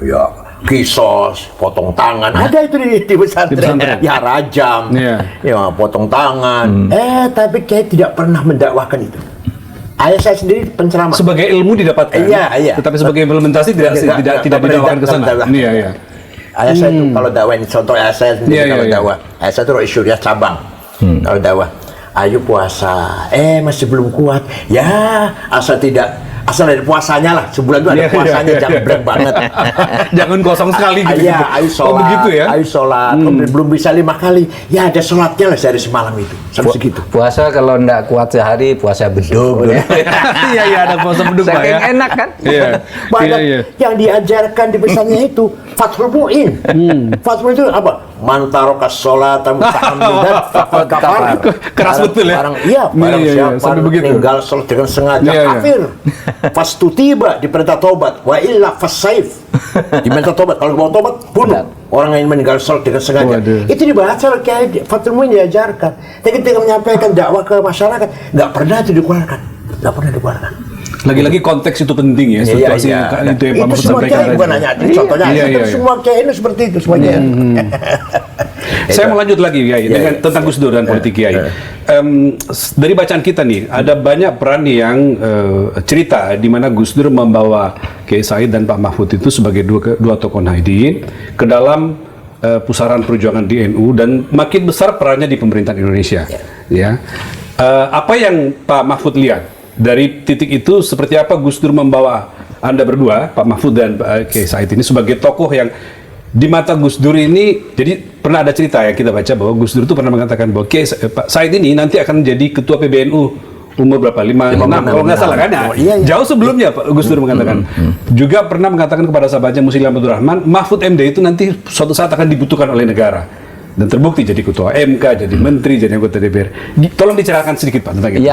ya kisos, potong tangan, ada itu di pesantren. Ya rajam, ya potong tangan. Tapi kayak tidak pernah mendakwahkan itu. Ayah saya sendiri penceramah. Sebagai ilmu didapatkan. Iya. Tetapi sebagai implementasi tidak didakwahkan ke sana. Iya. Ayah saya itu kalau dakwah, contoh ayah saya sendiri kalau dakwah, ayah saya itu Rois Syuriah cabang. Kalau dakwah, ayo puasa, masih belum kuat. Ya, asal dari puasanya lah, sebulan itu ada puasanya, jangan berat banget. Jangan kosong sekali gitu. Iya, ayo sholat, begitu ya? ayo sholat. Belum bisa 5 kali, ya ada sholatnya lah dari semalam itu, sampai segitu. Puasa kalau ndak kuat sehari, puasa beduk. Iya, ada puasa beduk Pak ya. Enak kan? Iya. Banyak yang diajarkan di pesannya itu Fathul Mu'in. Fathul itu apa? Mantarokas sholat muta'ammidan faqad kafar. Keras betul ya. Barang siapa meninggal sholat dengan sengaja kafir. Fastu tiba diperintah tobat, wa illa fasaif. Diminta tobat, kalau mau tobat bunuh orang yang meninggal sholat dengan sengaja. Itu dibaca oleh Kiai Fathul Mu'in, diajarkan. Tapi ketika menyampaikan dakwah ke masyarakat, nggak pernah itu dikeluarkan. Lagi-lagi konteks itu penting ya, situasi itu yang Pak Mahfud sampaikan tadi. Bukan hanya contohnya, semua Kiai ini seperti itu semuanya. Saya mau lanjut lagi ya, tentang Gus Dur dan politik Kiai. Dari bacaan kita nih, ada banyak peran yang cerita di mana Gus Dur membawa Kiai Said dan Pak Mahfud itu sebagai dua tokoh Nahdien ke dalam pusaran perjuangan di NU, dan makin besar perannya di pemerintahan Indonesia. Ya, apa yang Pak Mahfud lihat dari titik itu, seperti apa Gus Dur membawa Anda berdua, Pak Mahfud dan Pak Kiai Said ini sebagai tokoh yang di mata Gus Dur ini, jadi pernah ada cerita yang kita baca bahwa Gus Dur itu pernah mengatakan bahwa Pak Said ini nanti akan menjadi ketua PBNU umur berapa? 5, 6 kalau nggak salah kan? Jauh sebelumnya Pak Gus Dur mengatakan. Juga pernah mengatakan kepada sahabatnya Muslim Abdul Rahman, Mahfud MD itu nanti suatu saat akan dibutuhkan oleh negara. Dan terbukti jadi ketua MK, jadi menteri, jadi anggota DPR. Tolong diceritakan sedikit Pak tentang itu.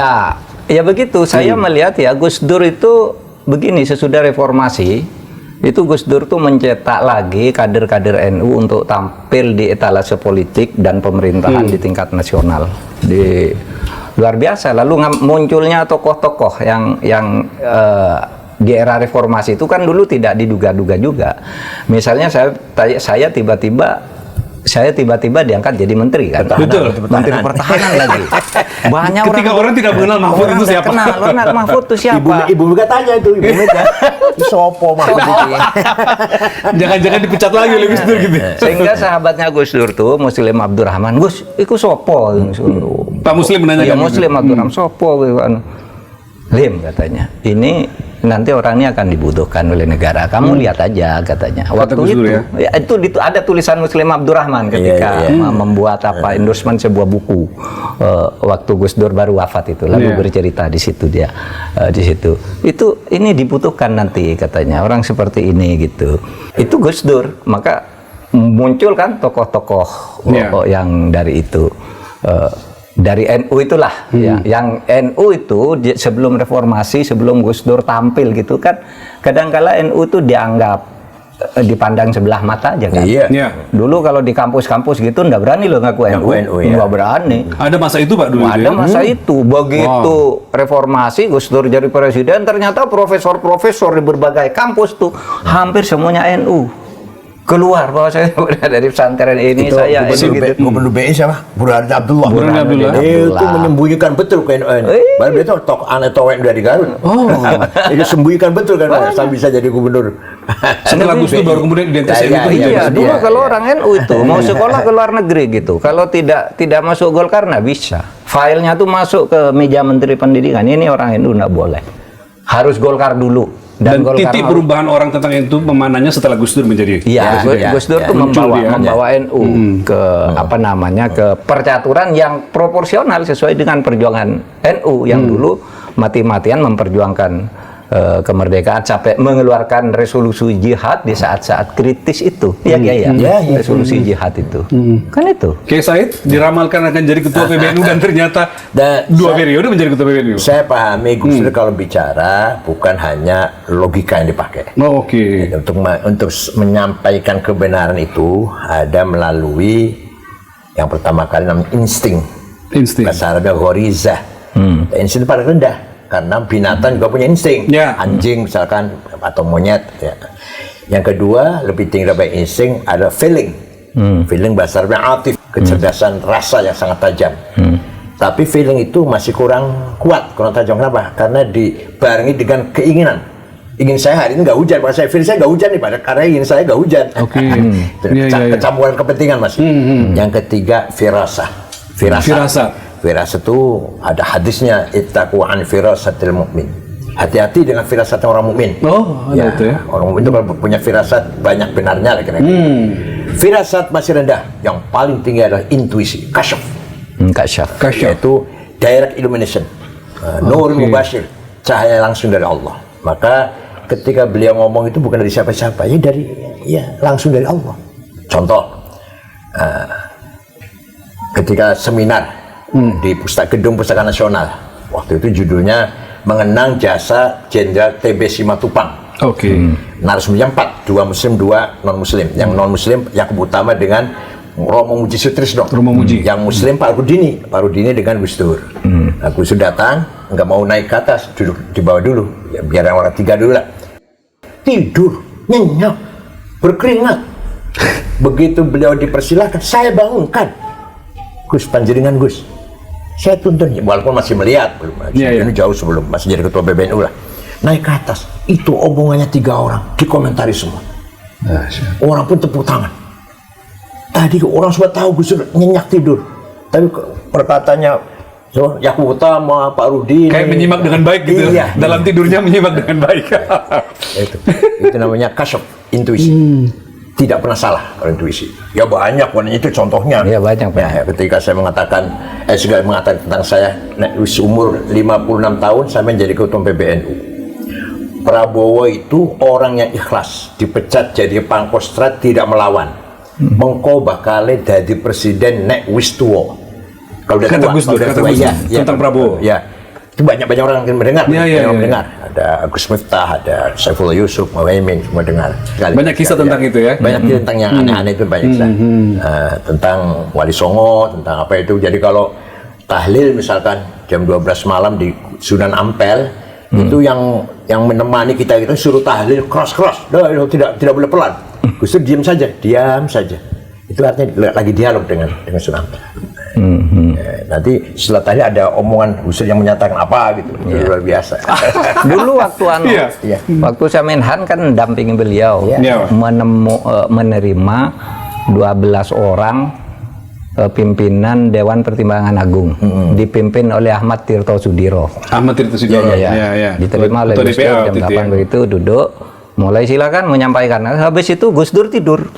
Ya begitu. Saya melihat ya Gus Dur itu begini, sesudah reformasi itu Gus Dur tuh mencetak lagi kader-kader NU untuk tampil di etalase politik dan pemerintahan di tingkat nasional. Luar biasa. Lalu munculnya tokoh-tokoh yang di era reformasi itu kan dulu tidak diduga-duga juga. Misalnya saya tiba-tiba diangkat jadi menteri kan. Betul. Menteri Pertahanan lagi. Banyak ketika orang tidak mengenal Mahfud itu siapa? Mahfud itu siapa? Ibu Mega tanya itu, Ibu Mega. Sopo Mahfud. Jangan-jangan dipecat lagi oleh Gus Dur gitu. Sehingga sahabatnya Gus Dur tuh Muslim Abdul Rahman, Gus, iku sopo? Pak Muslim menanyakan. Ya Muslim Abdul Rahman sopo? Lim katanya. Ini nanti orang ini akan dibutuhkan oleh negara. Kamu lihat aja katanya. Waktu itu, itu ada tulisan Muslim Abdul Rahman ketika membuat endorsement sebuah buku waktu Gus Dur baru wafat itu. Lalu bercerita di situ dia di situ. Itu ini dibutuhkan nanti katanya orang seperti ini gitu. Itu Gus Dur. Maka muncul kan tokoh-tokoh yang dari itu. Dari NU itulah ya. Yang NU itu sebelum reformasi, sebelum Gus Dur tampil gitu kan, kadangkala NU itu dianggap dipandang sebelah mata aja kan. Dulu kalau di kampus-kampus gitu nggak berani loh ngaku NU, nggak berani. Ada masa itu Pak dulu. Ada masa itu. Begitu reformasi Gus Dur jadi presiden, ternyata profesor-profesor di berbagai kampus tuh hampir semuanya NU. Keluar bahwa saya dari pesantren ini itu, saya gubernur BI siapa? Burhanuddin Abdullah. Itu menyembunyikan betul ke NU. Baru itu tok aneh towek dari Garut. Itu sembunyikan betul kan sampai bisa jadi gubernur. Setelah Gus Dur baru kemudian identitas NU itu. Iya, dulu kalau orang NU itu mau sekolah ke luar negeri gitu. Kalau tidak masuk Golkar nggak bisa. Filenya tuh masuk ke meja Menteri Pendidikan. Ini orang NU nggak boleh. Harus Golkar dulu. Dan Golkar titik perubahan orang tentang itu pemanahnya setelah Gus Dur menjadi. Iya, Gus Dur tuh Muncul membawa dia. NU ke apa namanya, ke percaturan yang proporsional sesuai dengan perjuangan NU yang dulu mati-matian memperjuangkan kemerdekaan sampai mengeluarkan resolusi jihad di saat-saat kritis itu. Iya, resolusi jihad itu. Kan itu. Kiai Said diramalkan akan jadi ketua PBNU dan ternyata dua periode menjadi ketua PBNU. Saya pahami Gus Dur kalau bicara bukan hanya logika yang dipakai. Oh, oke. Untuk menyampaikan kebenaran itu ada melalui yang pertama kali namanya insting. Bahasa Arabnya ghorizah. Insting paling rendah. Karena binatang juga punya insting, anjing misalkan atau monyet. Ya. Yang kedua lebih tinggi dari insting ada feeling, feeling bahasa Arabnya atif, kecerdasan rasa yang sangat tajam. Tapi feeling itu masih kurang kuat, kurang tajam. Kenapa? Karena dibarengi dengan keinginan. Ingin saya hari ini nggak hujan, maka saya feeling saya nggak hujan nih, karena ingin saya nggak hujan. Kecampuran kepentingan masih. Yang ketiga firasah. Firasat itu ada hadisnya, ittaqu an firasatil mu'min. Hati-hati dengan firasat orang mukmin. Oh, ada itu ya. Orang mukmin itu kalau punya firasat banyak benarnya lah kira-kira. Firasat masih rendah. Yang paling tinggi adalah intuisi, kasyaf. Yaitu direct illumination. Nur mubashir, cahaya langsung dari Allah. Maka ketika beliau ngomong itu bukan dari siapa-siapa, ya langsung dari Allah. Contoh, ketika seminar di Gedung Pustaka Nasional. Waktu itu judulnya Mengenang Jasa Jenderal TB Simatupang. Narasumbernya 4, 2 muslim, 2 non-muslim. Yang non-muslim Yakub Utama dengan Romo Muji Sutrisno. Yang muslim Pak Rudini dengan Gus Dur. Nah, Gus Dur datang, nggak mau naik ke atas, duduk di bawah dulu. Ya, biar orang 3 dulu lah. Tidur, nyenyak, berkeringat. Begitu beliau dipersilahkan, saya bangunkan. Gus, panjenengan Gus. Saya tuntun, walaupun masih melihat, ini jauh sebelum masih jadi ketua PBNU lah. Naik ke atas, itu omongannya 3 orang, dikomentari semua. Orang pun tepuk tangan. Tadi orang sudah tahu Gus Dur nyenyak tidur, tapi perkataannya Yakub Utama, Pak Rudi kayak menyimak dengan baik gitu. Dalam tidurnya menyimak dengan baik. itu namanya kasyaf, intuisi. Tidak pernah salah kalau intuisi. Ya banyak, itu contohnya. Ya banyak. Ya, ketika saya mengatakan, tentang saya, umur 56 tahun saya menjadi ketua PBNU. Prabowo itu orang yang ikhlas, dipecat jadi Pangkostrat, tidak melawan. Mengko bakal jadi presiden nek wis tuwa. Kalau udah tua, tentang Prabowo. Ya. Itu banyak orang yang mendengar. Mendengar. Ada Agus Miftah, ada Saifullah Yusuf, Muhaimin, semua dengar. Banyak kisah tentang itu ya. Banyak kisah tentang yang aneh-aneh itu banyak kisah. Tentang Wali Songo, tentang apa itu. Jadi kalau tahlil misalkan jam 12 malam di Sunan Ampel, itu yang menemani kita itu suruh tahlil keras-keras. Tidak boleh pelan. Gus Dur diam saja. Itu artinya lagi dialog dengan Sunan Ampel. Nanti setelah tadi ada omongan Gus Dur yang menyatakan apa gitu, luar biasa. Dulu waktu waktu saya Menhan kan dampingi beliau, menerima 12 orang pimpinan Dewan Pertimbangan Agung, dipimpin oleh Ahmad Tirto Sudiro. Diterima oleh Gus Dur jam 8 begitu, duduk. Mulai silakan menyampaikan. Habis itu Gus Dur tidur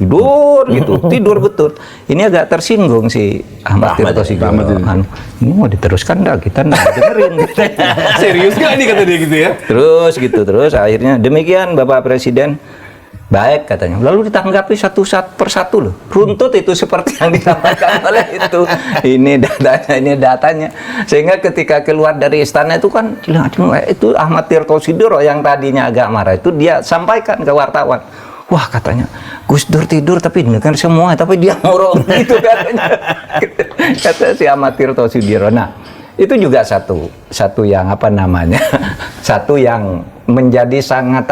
gitu, tidur betul. Ini agak tersinggung si Ahmad Tirto Sudiro. Ini mau diteruskan enggak? Kita enggak dengerin. Serius nggak nih kata dia gitu ya? Terus akhirnya demikian Bapak Presiden. Baik katanya. Lalu ditanggapi satu persatu loh. Runtut itu seperti yang disampaikan oleh itu. Ini datanya. Sehingga ketika keluar dari istana itu kan itu Ahmad Tirto Sudiro yang tadinya agak marah itu dia sampaikan ke wartawan. Wah katanya Gus Dur tidur tapi dengar semua tapi dia ngorong gitu katanya. Kata si Ahmad Tirto Sudiro. Nah, itu juga satu yang satu yang menjadi sangat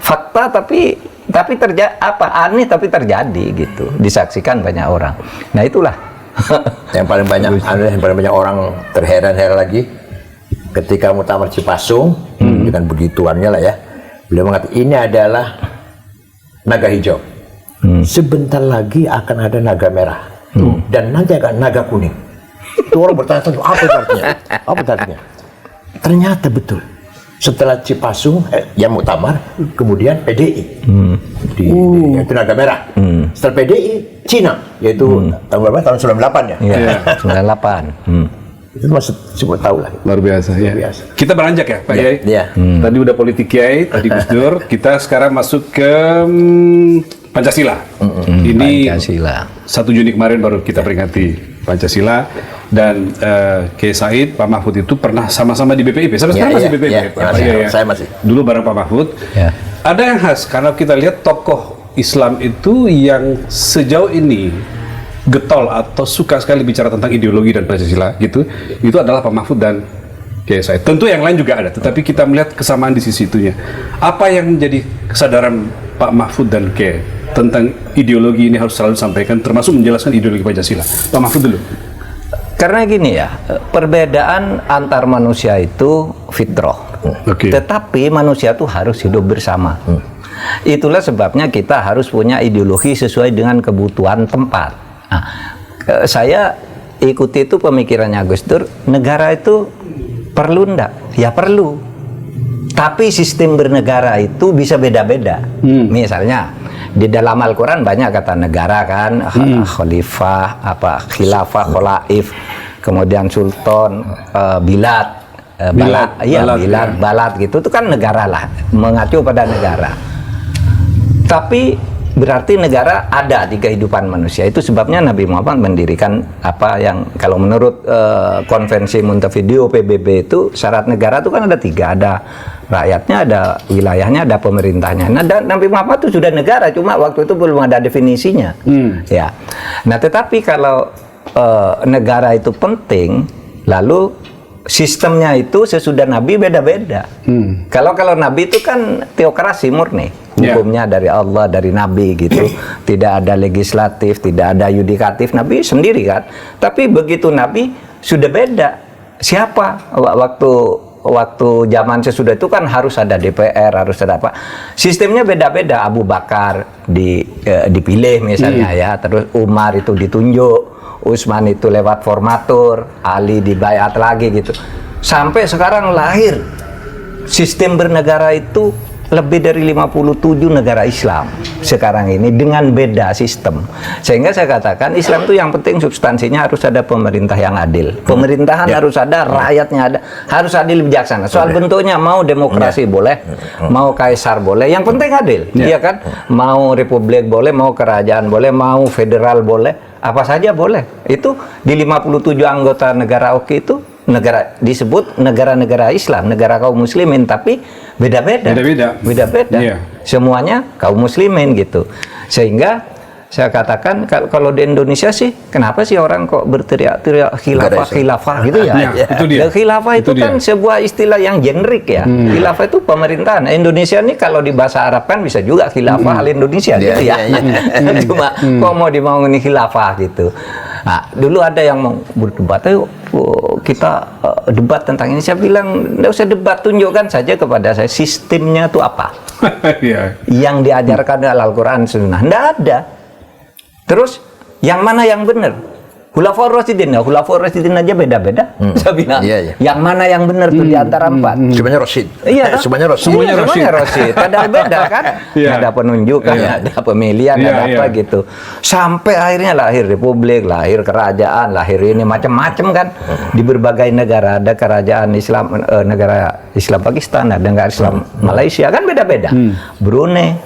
fakta tapi aneh tapi terjadi gitu, disaksikan banyak orang. Nah itulah yang paling banyak orang terheran-heran lagi ketika Muktamar Cipasung dengan begituannya lah ya, beliau mengatakan ini adalah naga hijau, sebentar lagi akan ada naga merah dan nanti akan naga kuning. Itu orang bertanya-tanya apa itu artinya? Ternyata betul. setelah Cipasung yang muktamar, kemudian PDI di Tenaga Merah. Setelah PDI Cina, yaitu tahun berapa? Tahun 98 ya. Iya, 98. Itu masih semua tahu lah. Luar biasa ya. Biasa. Kita beranjak ya Pak Yai. Iya. Tadi udah politik Kiai, tadi Gus Dur. Kita sekarang masuk ke Pancasila. Ini Pancasila. 1 Juni kemarin baru kita peringati Pancasila, dan Kiai Said, Pak Mahfud itu pernah sama-sama di BPIP. Sampai sekarang masih BPIP. Iya, Pak masih, Yai, ya? saya masih. Dulu bareng Pak Mahfud. Ya. Ada yang khas karena kita lihat tokoh Islam itu yang sejauh ini getol atau suka sekali bicara tentang ideologi dan Pancasila gitu, itu adalah Pak Mahfud dan Kiai Said. Tentu yang lain juga ada, tetapi kita melihat kesamaan di sisi itunya. Apa yang menjadi kesadaran Pak Mahfud dan Kiai tentang ideologi ini harus selalu disampaikan, termasuk menjelaskan ideologi Pancasila? Pak Mahfud dulu. Karena gini ya, perbedaan antar manusia itu fitrah. Tetapi manusia itu harus hidup bersama. Itulah sebabnya kita harus punya ideologi sesuai dengan kebutuhan tempat. Nah, saya ikuti itu pemikirannya Gus Dur, negara itu perlu ndak? Ya perlu. Tapi sistem bernegara itu bisa beda-beda. Misalnya di dalam Al-Quran banyak kata negara kan, khalifah, khilafah, kholaif, kemudian sultan, bilad, balad gitu, itu kan negara lah, mengacu pada negara. Tapi berarti negara ada di kehidupan manusia. Itu sebabnya Nabi Muhammad mendirikan apa yang kalau menurut konvensi Montevideo PBB itu syarat negara itu kan ada 3, ada rakyatnya, ada wilayahnya, ada pemerintahnya. Nah, dan Nabi Muhammad itu sudah negara, cuma waktu itu belum ada definisinya. Ya. Nah, tetapi kalau negara itu penting, lalu sistemnya itu sesudah Nabi beda-beda. Kalau Nabi itu kan teokrasi murni. Hukumnya dari Allah, dari Nabi gitu. Tidak ada legislatif, tidak ada yudikatif. Nabi sendiri kan. Tapi begitu Nabi sudah beda. Siapa? Waktu zaman sesudah itu kan harus ada DPR, harus ada apa. Sistemnya beda-beda. Abu Bakar dipilih misalnya ya. Terus Umar itu ditunjuk. Utsman itu lewat formatur. Ali dibayat lagi gitu. Sampai sekarang lahir sistem bernegara itu lebih dari 57 negara Islam sekarang ini dengan beda sistem. Sehingga saya katakan Islam itu yang penting substansinya harus ada pemerintah yang adil. Pemerintahan harus ada, rakyatnya ada, harus adil bijaksana. Soal bentuknya mau demokrasi boleh, mau kaisar boleh, yang penting adil. Iya kan? Mau republik boleh, mau kerajaan boleh, mau federal boleh, apa saja boleh. Itu di 57 anggota negara OKI itu negara disebut negara-negara Islam, negara kaum muslimin, tapi beda-beda. Iya. Semuanya kaum muslimin gitu. Sehingga saya katakan kalau di Indonesia sih, kenapa sih orang kok berteriak-teriak khilafah gitu ya? Itu dia. Khilafah itu kan sebuah istilah yang generik ya. Khilafah itu pemerintahan. Indonesia ini kalau di bahasa Arab kan bisa juga khilafah al Indonesia gitu ya. Cuma kok mau dimauin khilafah gitu. Nah, dulu ada yang mau berdebat, ayo kita debat tentang ini. Saya bilang, nggak usah debat, tunjukkan saja kepada saya sistemnya itu apa. Yang diajarkan dalam Al-Quran Sunnah, nggak ada. Terus, yang mana yang benar? Khulafaur Rasyidin, Khulafaur Rasyidin aja beda-beda. Saya bilang, yang mana yang benar tuh di antara 4? Semuanya Rasyid. Iya, semuanya Rasyid. Semuanya Rasyid. Ada beda kan? Ada penunjukan, ada pemilihan, ada apa gitu. Sampai akhirnya lahir republik, lahir kerajaan, lahir ini macam-macam kan. Di berbagai negara ada kerajaan Islam, negara Islam Pakistan, ada negara Islam Malaysia kan beda-beda. Brunei,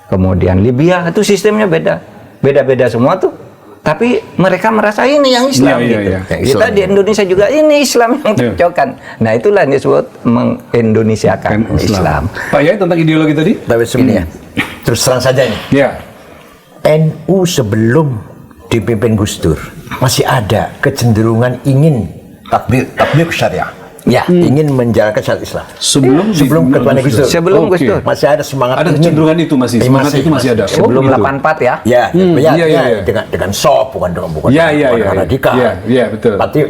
kemudian Libya itu sistemnya beda. Beda-beda semua tuh. Tapi mereka merasa ini yang Islam gitu. Kita di Indonesia juga ini Islam yang cocokkan. Nah, itulah yang disebut mengindonesiakan Islam. Pak Yai tentang ideologi tadi? Tapi sebenarnya terus terang saja nih. NU sebelum dipimpin Gus Dur masih ada kecenderungan ingin tatbik syariah. Ingin menjalankan syariat Islam. Sebelum ketuanya Gus Dur. Sebelum Gus Dur. Masih ada semangat. Ada kecenderungan itu masih. Semangat itu masih ada. Sebelum 84 ya. Dengan sop bukan radikal. Iya, betul. Berarti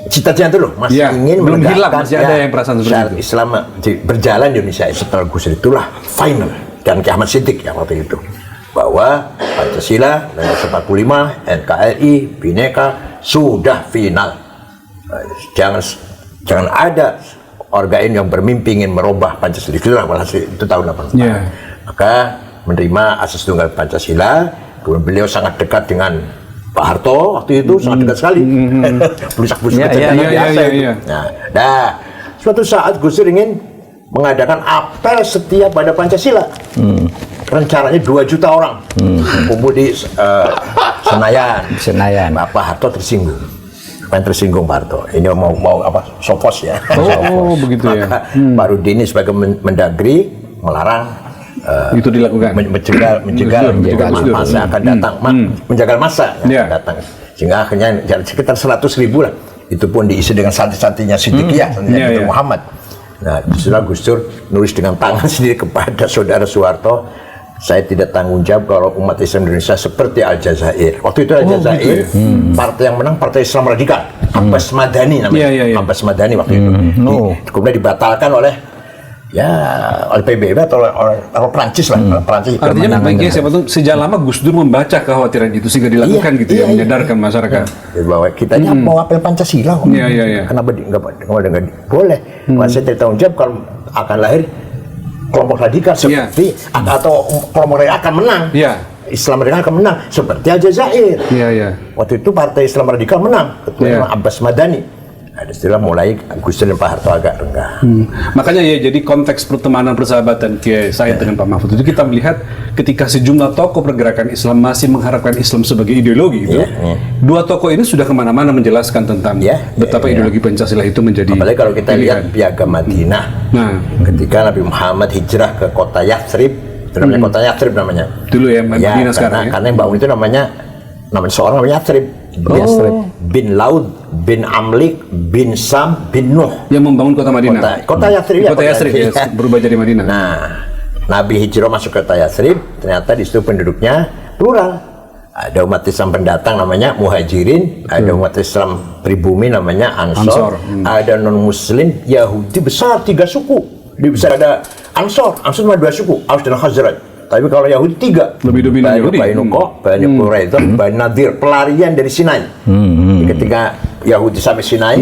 cita-cita itu loh masih ingin belum hilang, masih ada yang perasaan seperti itu. Islam berjalan di Indonesia setelah Gus Dur itulah final dan Ki Ahmad Siddiq yang waktu itu bahwa Pancasila, nomor 45, NKRI, Bhinneka sudah final. Jangan ada Orgain yang bermimpi ingin merubah Pancasila. Itulah walhasil itu tahun 84. Maka menerima asas tunggal Pancasila. Kemudian beliau sangat dekat dengan Pak Harto waktu itu, sangat dekat sekali. Blusak-blusuk biasa itu. Nah, suatu saat Gus Dur ingin mengadakan apel setia pada Pancasila. Rencananya 2 juta orang kumpul di Senayan. Pak Harto tersinggung. Yang tersinggung Pak Harto. Ini mau apa? Sopos ya. Oh, begitu ya. Pak Rudini sebagai Mendagri melarang itu dilakukan. Menjegal masa akan datang, menjagal masa yang akan datang. Sehingga akhirnya sekitar 100.000 lah. Itu pun diisi dengan santri-santrinya Siddiqiyah, santrinya Muhammad. Nah, setelah Gus Dur nulis dengan tangan sendiri kepada saudara Soeharto, saya tidak tanggung jawab kalau umat Islam Indonesia seperti Aljazair. Waktu itu Aljazair, partai yang menang Partai Islam Radikal, Abbas Madani namanya. Abbas Madani waktu itu. Kemudian dibatalkan oleh PBB atau oleh Prancis lah. Prancis. Artinya memang siapa tuh sejak lama Gus Dur membaca kekhawatiran itu sehingga dilakukan gitu ya, menyadarkan masyarakat. Bahwa kita mau apel Pancasila. Kenapa nggak boleh? Saya tidak tanggung jawab kalau akan lahir kelompok radikal seperti atau kelompok radikal akan menang. Islam radikal akan menang seperti Aljazair. Waktu itu Partai Islam Radikal menang, ketua Abbas Madani. Ada istilah mulai Gus Dur dan Pak Harto agak renggang. Makanya jadi konteks pertemanan persahabatan Kiai Said dengan Pak Mahfud itu kita melihat ketika sejumlah tokoh pergerakan Islam masih mengharapkan Islam sebagai ideologi itu. Dua tokoh ini sudah kemana-mana menjelaskan tentang betapa ideologi Pancasila itu menjadi. Apalagi kalau kita lihat Piagam Madinah. Ketika Nabi Muhammad hijrah ke kota Yathrib, itu namanya kota Yathrib namanya. Dulu ya Madinah sekarang. Karena yang bangun itu namanya seorang namanya Yathrib. Bin Laud, bin Amlik, bin Sam, bin Nuh yang membangun kota Madinah. Kota Yathrib berubah jadi Madinah. Nah, Nabi hijrah masuk ke kota Yathrib, ternyata di situ penduduknya plural. Ada umat Islam pendatang namanya Muhajirin, ada umat Islam pribumi namanya Ansor. Ada non-Muslim Yahudi besar 3 suku. Di besar ada Ansor cuma 2 suku, Aus dan Khazraj. Tapi kalau Yahudi 3, lebih dominan Yahudi. Bani Nukoh, Bani Quraidah, Bani Nadir, pelarian dari Sinai. Ketika Yahudi sampai Sinai,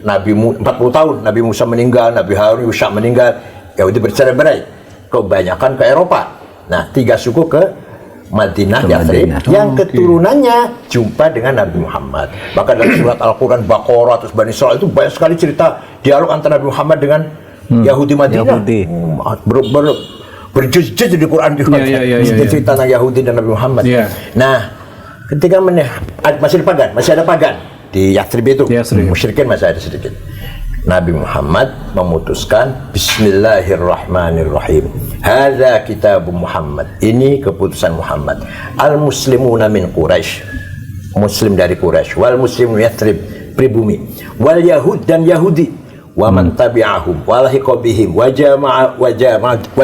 Nabi 40 tahun, Nabi Musa meninggal, Nabi Harun Yusha meninggal, Yahudi bercerai-berai, kebanyakan ke Eropa. Nah, 3 suku ke Madinah, Yathrib, yang keturunannya jumpa dengan Nabi Muhammad. Maka dalam surat Al-Quran, Baqarah, terus Bani Israil itu banyak sekali cerita dialog antara Nabi Muhammad dengan Yahudi Madinah. Berjuz-juz di Quran juga cerita tentang Yahudi dan Nabi Muhammad. Nah, ketika masih ada pagan di Yathrib itu, musyrikin masih ada sedikit. Nabi Muhammad memutuskan Bismillahirrahmanirrahim. Hadza kitab Muhammad. Ini keputusan Muhammad. Al-muslimuna min Quraisy. Muslim dari Quraisy. Wal muslimun Yathrib, pribumi. Wal Yahud dan Yahudi. Wa man tabi'ahum wa lahiqa bihim wa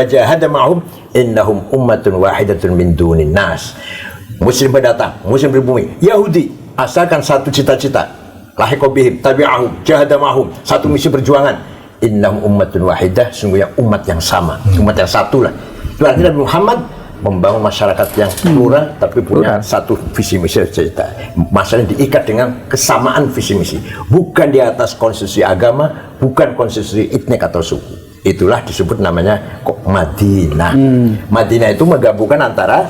jahada ma'hum innahum ummatun wahidatun min dunin nas. Muslim pendatang, Muslim pribumi, Yahudi asalkan satu cita-cita, lahiqa bihim, tabi'ahum, jahada ma'hum, satu misi perjuangan. Innahum ummatun wahidah, sungguhnya umat yang sama, umat yang satu lah. Itu artinya Nabi Muhammad membangun masyarakat yang plural tapi punya satu visi misi cerita. Masalahnya diikat dengan kesamaan visi misi, bukan di atas konstitusi agama, bukan konstitusi etnik atau suku. Itulah disebut namanya Madinah. Madinah itu menggabungkan antara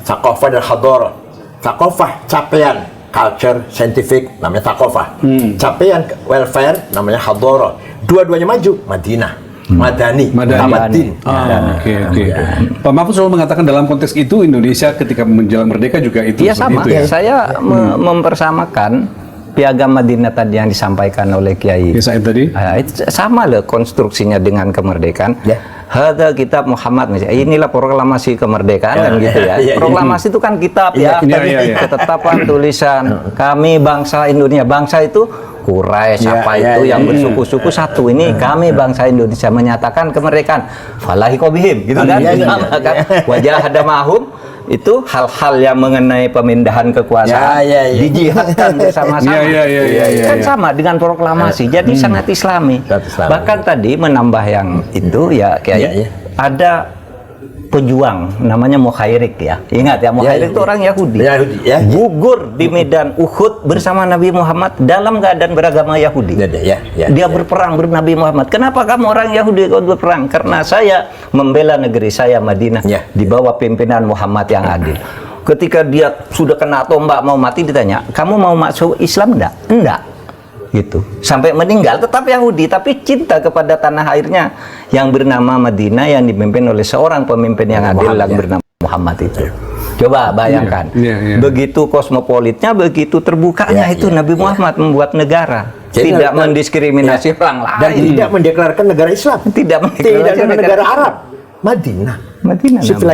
thaqafah dan hadarah. Thaqafah capaian culture, scientific namanya thaqafah. Capaian welfare namanya hadarah. Dua-duanya maju, Madinah. Madani. Pak Mahfud selalu mengatakan dalam konteks itu Indonesia ketika menjelang merdeka juga itu. Iya sama. Itu, ya? Saya mempersamakan Piagam Madinah tadi yang disampaikan oleh Kiai Said tadi. Itu sama loh konstruksinya dengan kemerdekaan. Hadza kitab Muhammad, inilah proklamasi kemerdekaan kan gitu ya. Proklamasi itu kan kitab ketetapan tulisan kami bangsa Indonesia. Bangsa itu Quraisy itu yang bersuku-suku satu. Ini kami bangsa Indonesia menyatakan kemerdekaan. Falahi qobihim gitu kan. Wajah ada mahum itu hal-hal yang mengenai pemindahan kekuasaan dijihadkan bersama-sama. Kan sama dengan proklamasi. Jadi sangat Islami. Bahkan tadi menambah yang itu ya kayak ada pejuang namanya Mukhairik ya. Ingat ya, Mukhairik itu orang Yahudi. Yahudi, ya. Gugur di medan Uhud bersama Nabi Muhammad dalam keadaan beragama Yahudi. Dia berperang bersama Nabi Muhammad. Kenapa kamu orang Yahudi kau berperang? Karena saya membela negeri saya Madinah di bawah pimpinan Muhammad yang adil. Ketika dia sudah kena tombak mau mati ditanya, kamu mau masuk Islam enggak? Enggak. Gitu. Sampai meninggal tetap Yahudi, tapi cinta kepada tanah airnya yang bernama Madinah yang dipimpin oleh seorang pemimpin yang adil yang bernama Muhammad itu. Coba bayangkan, begitu kosmopolitnya, begitu terbukanya itu Nabi Muhammad membuat negara, tidak mendiskriminasi orang lain dan tidak mendeklarasikan negara Islam, tidak mendeklarasikan negara Arab. Madinah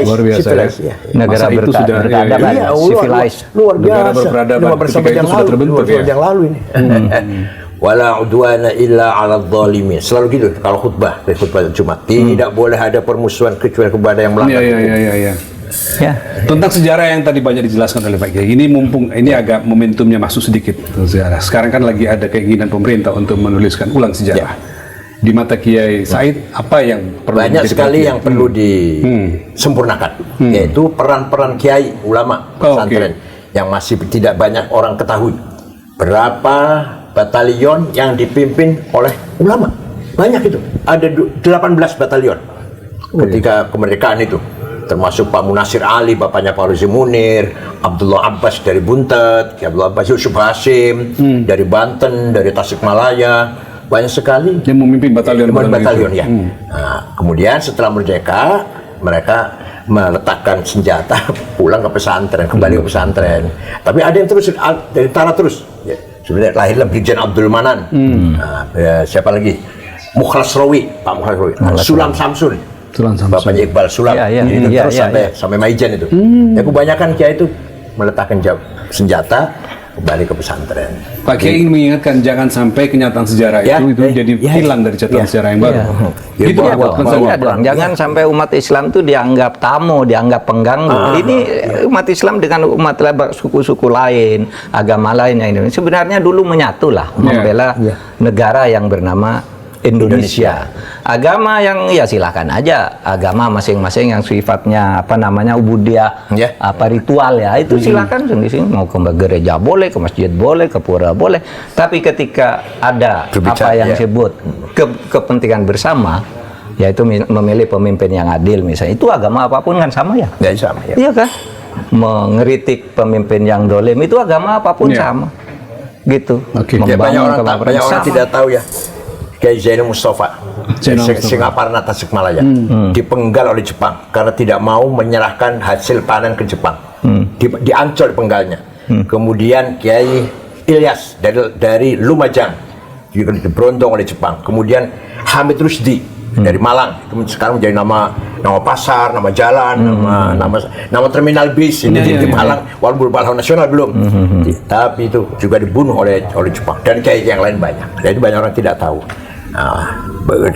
luar biasa ya. Negara berperadaban, civilized, luar biasa. Negara berperadaban bersama ketika itu sudah terbentuk ya. Yang lalu ini. Wala udwana illa 'alal zalimin. Selalu gitu kalau khutbah Jumat. Tidak boleh ada permusuhan kecuali kepada yang melanggar hukum. Ya. Tentang sejarah yang tadi banyak dijelaskan oleh Pak Kiai. Ini mumpung ini agak momentumnya masuk sedikit sejarah. Sekarang kan lagi ada keinginan pemerintah untuk menuliskan ulang sejarah. Di mata Kiai Said, apa yang perlu banyak sekali yang perlu disempurnakan, yaitu peran-peran kiai ulama pesantren yang masih tidak banyak orang ketahui. Berapa batalion yang dipimpin oleh ulama? Banyak itu. Ada 18 batalion ketika kemerdekaan itu. Termasuk Pak Munasir Ali, bapaknya Pak Ruzi Munir, Abdullah Abbas dari Buntet, Abdullah Abbas Yusuf Hasim dari Banten, dari Tasikmalaya. Banyak sekali yang memimpin batalion ya. Nah, kemudian setelah merdeka mereka meletakkan senjata pulang ke pesantren, kembali ke pesantren. Tapi ada yang terus dari tanah terus. Ya, sebenarnya lahirlah Brigjen Abdul Manan. Siapa lagi? Mukhlas Rawi, Pak Mukhlas Rawi. Sulam Samsun. Bapaknya Iqbal Sulam. Terus sampai Maijen itu. Ya kebanyakan kiai itu meletakkan senjata kembali ke pesantren. Pak Kiai ingin mengingatkan jangan sampai kenyataan sejarah itu jadi hilang dari catatan sejarah yang baru. Gitu jangan sampai umat Islam itu dianggap tamu, dianggap pengganggu. Ini umat Islam dengan umat suku-suku lain, agama lain yang Indonesia sebenarnya dulu menyatulah membela negara yang bernama Indonesia. Agama yang ya silakan aja, agama masing-masing yang sifatnya ubudiyah, ritual ya itu silakan sendiri. Mau ke gereja boleh, ke masjid boleh, ke pura boleh. Tapi ketika ada yang disebut kepentingan bersama, yaitu memilih pemimpin yang adil misalnya, itu agama apapun kan sama ya? Sama ya. Iya kan? Mengeritik pemimpin yang dolim itu agama apapun sama. Gitu. Banyak orang tidak tahu ya. Kiai Zainul Mustafa, Singaparna Tasikmalaya, dipenggal oleh Jepang karena tidak mau menyerahkan hasil panen ke Jepang. Diancol penggalnya. Kemudian Kiai Ilyas dari Lumajang juga diberondong oleh Jepang. Kemudian Hamid Rusdi dari Malang, sekarang menjadi nama pasar, nama jalan, nama terminal bis ini di Malang, walaupun pahlawan nasional belum. Tapi itu juga dibunuh oleh Jepang dan kiai yang lain banyak. Jadi banyak orang tidak tahu.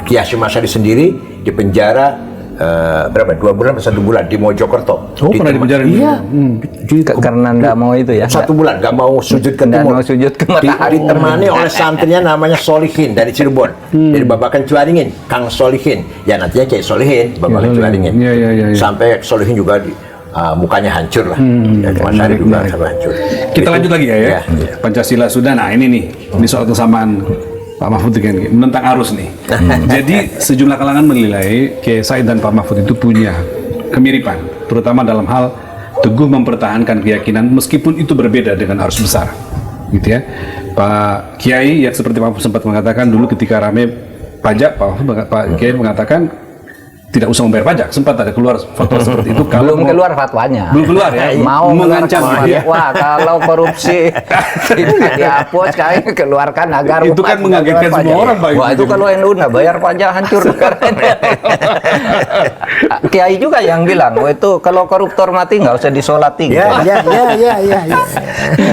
Kiai Hasyim Asy'ari sendiri di penjara 2 bulan atau 1 bulan di Mojokerto. Pernah di penjara? Iya. Karena nggak mau itu ya. 1 bulan nggak mau sujud ke timur. Ditemani oleh santrinya namanya Solihin dari Cirebon. Dari Babakan Cuaringin, Kang Solihin. Ya nantinya Kiai Solihin, Babakan Cuaringin. Sampai Solihin juga mukanya hancur lah. Mas Ari juga hancur. Kita lanjut lagi ya. Pancasila sudah. Nah ini nih, ini soal kesamaan Pak Mahfud kan menentang arus nih. Jadi sejumlah kalangan menilai Kiai Said dan Pak Mahfud itu punya kemiripan, terutama dalam hal teguh mempertahankan keyakinan meskipun itu berbeda dengan arus besar, gitu ya. Pak Kiai yang seperti Pak Mahfud sempat mengatakan dulu ketika rame pajak, Pak Kiai mengatakan tidak usah membayar pajak. Sempat ada keluar fatwa seperti itu. Belum keluar fatwanya. Belum keluar ya. Mau mengancam. Wah, kalau korupsi tidak dihapus, kayak keluarkan agar itu kan mengagetkan semua orang, Pak. Wah, itu kalau NU nggak bayar pajak hancur negara. Kiai juga yang bilang, itu kalau koruptor mati nggak usah disolati. Ya.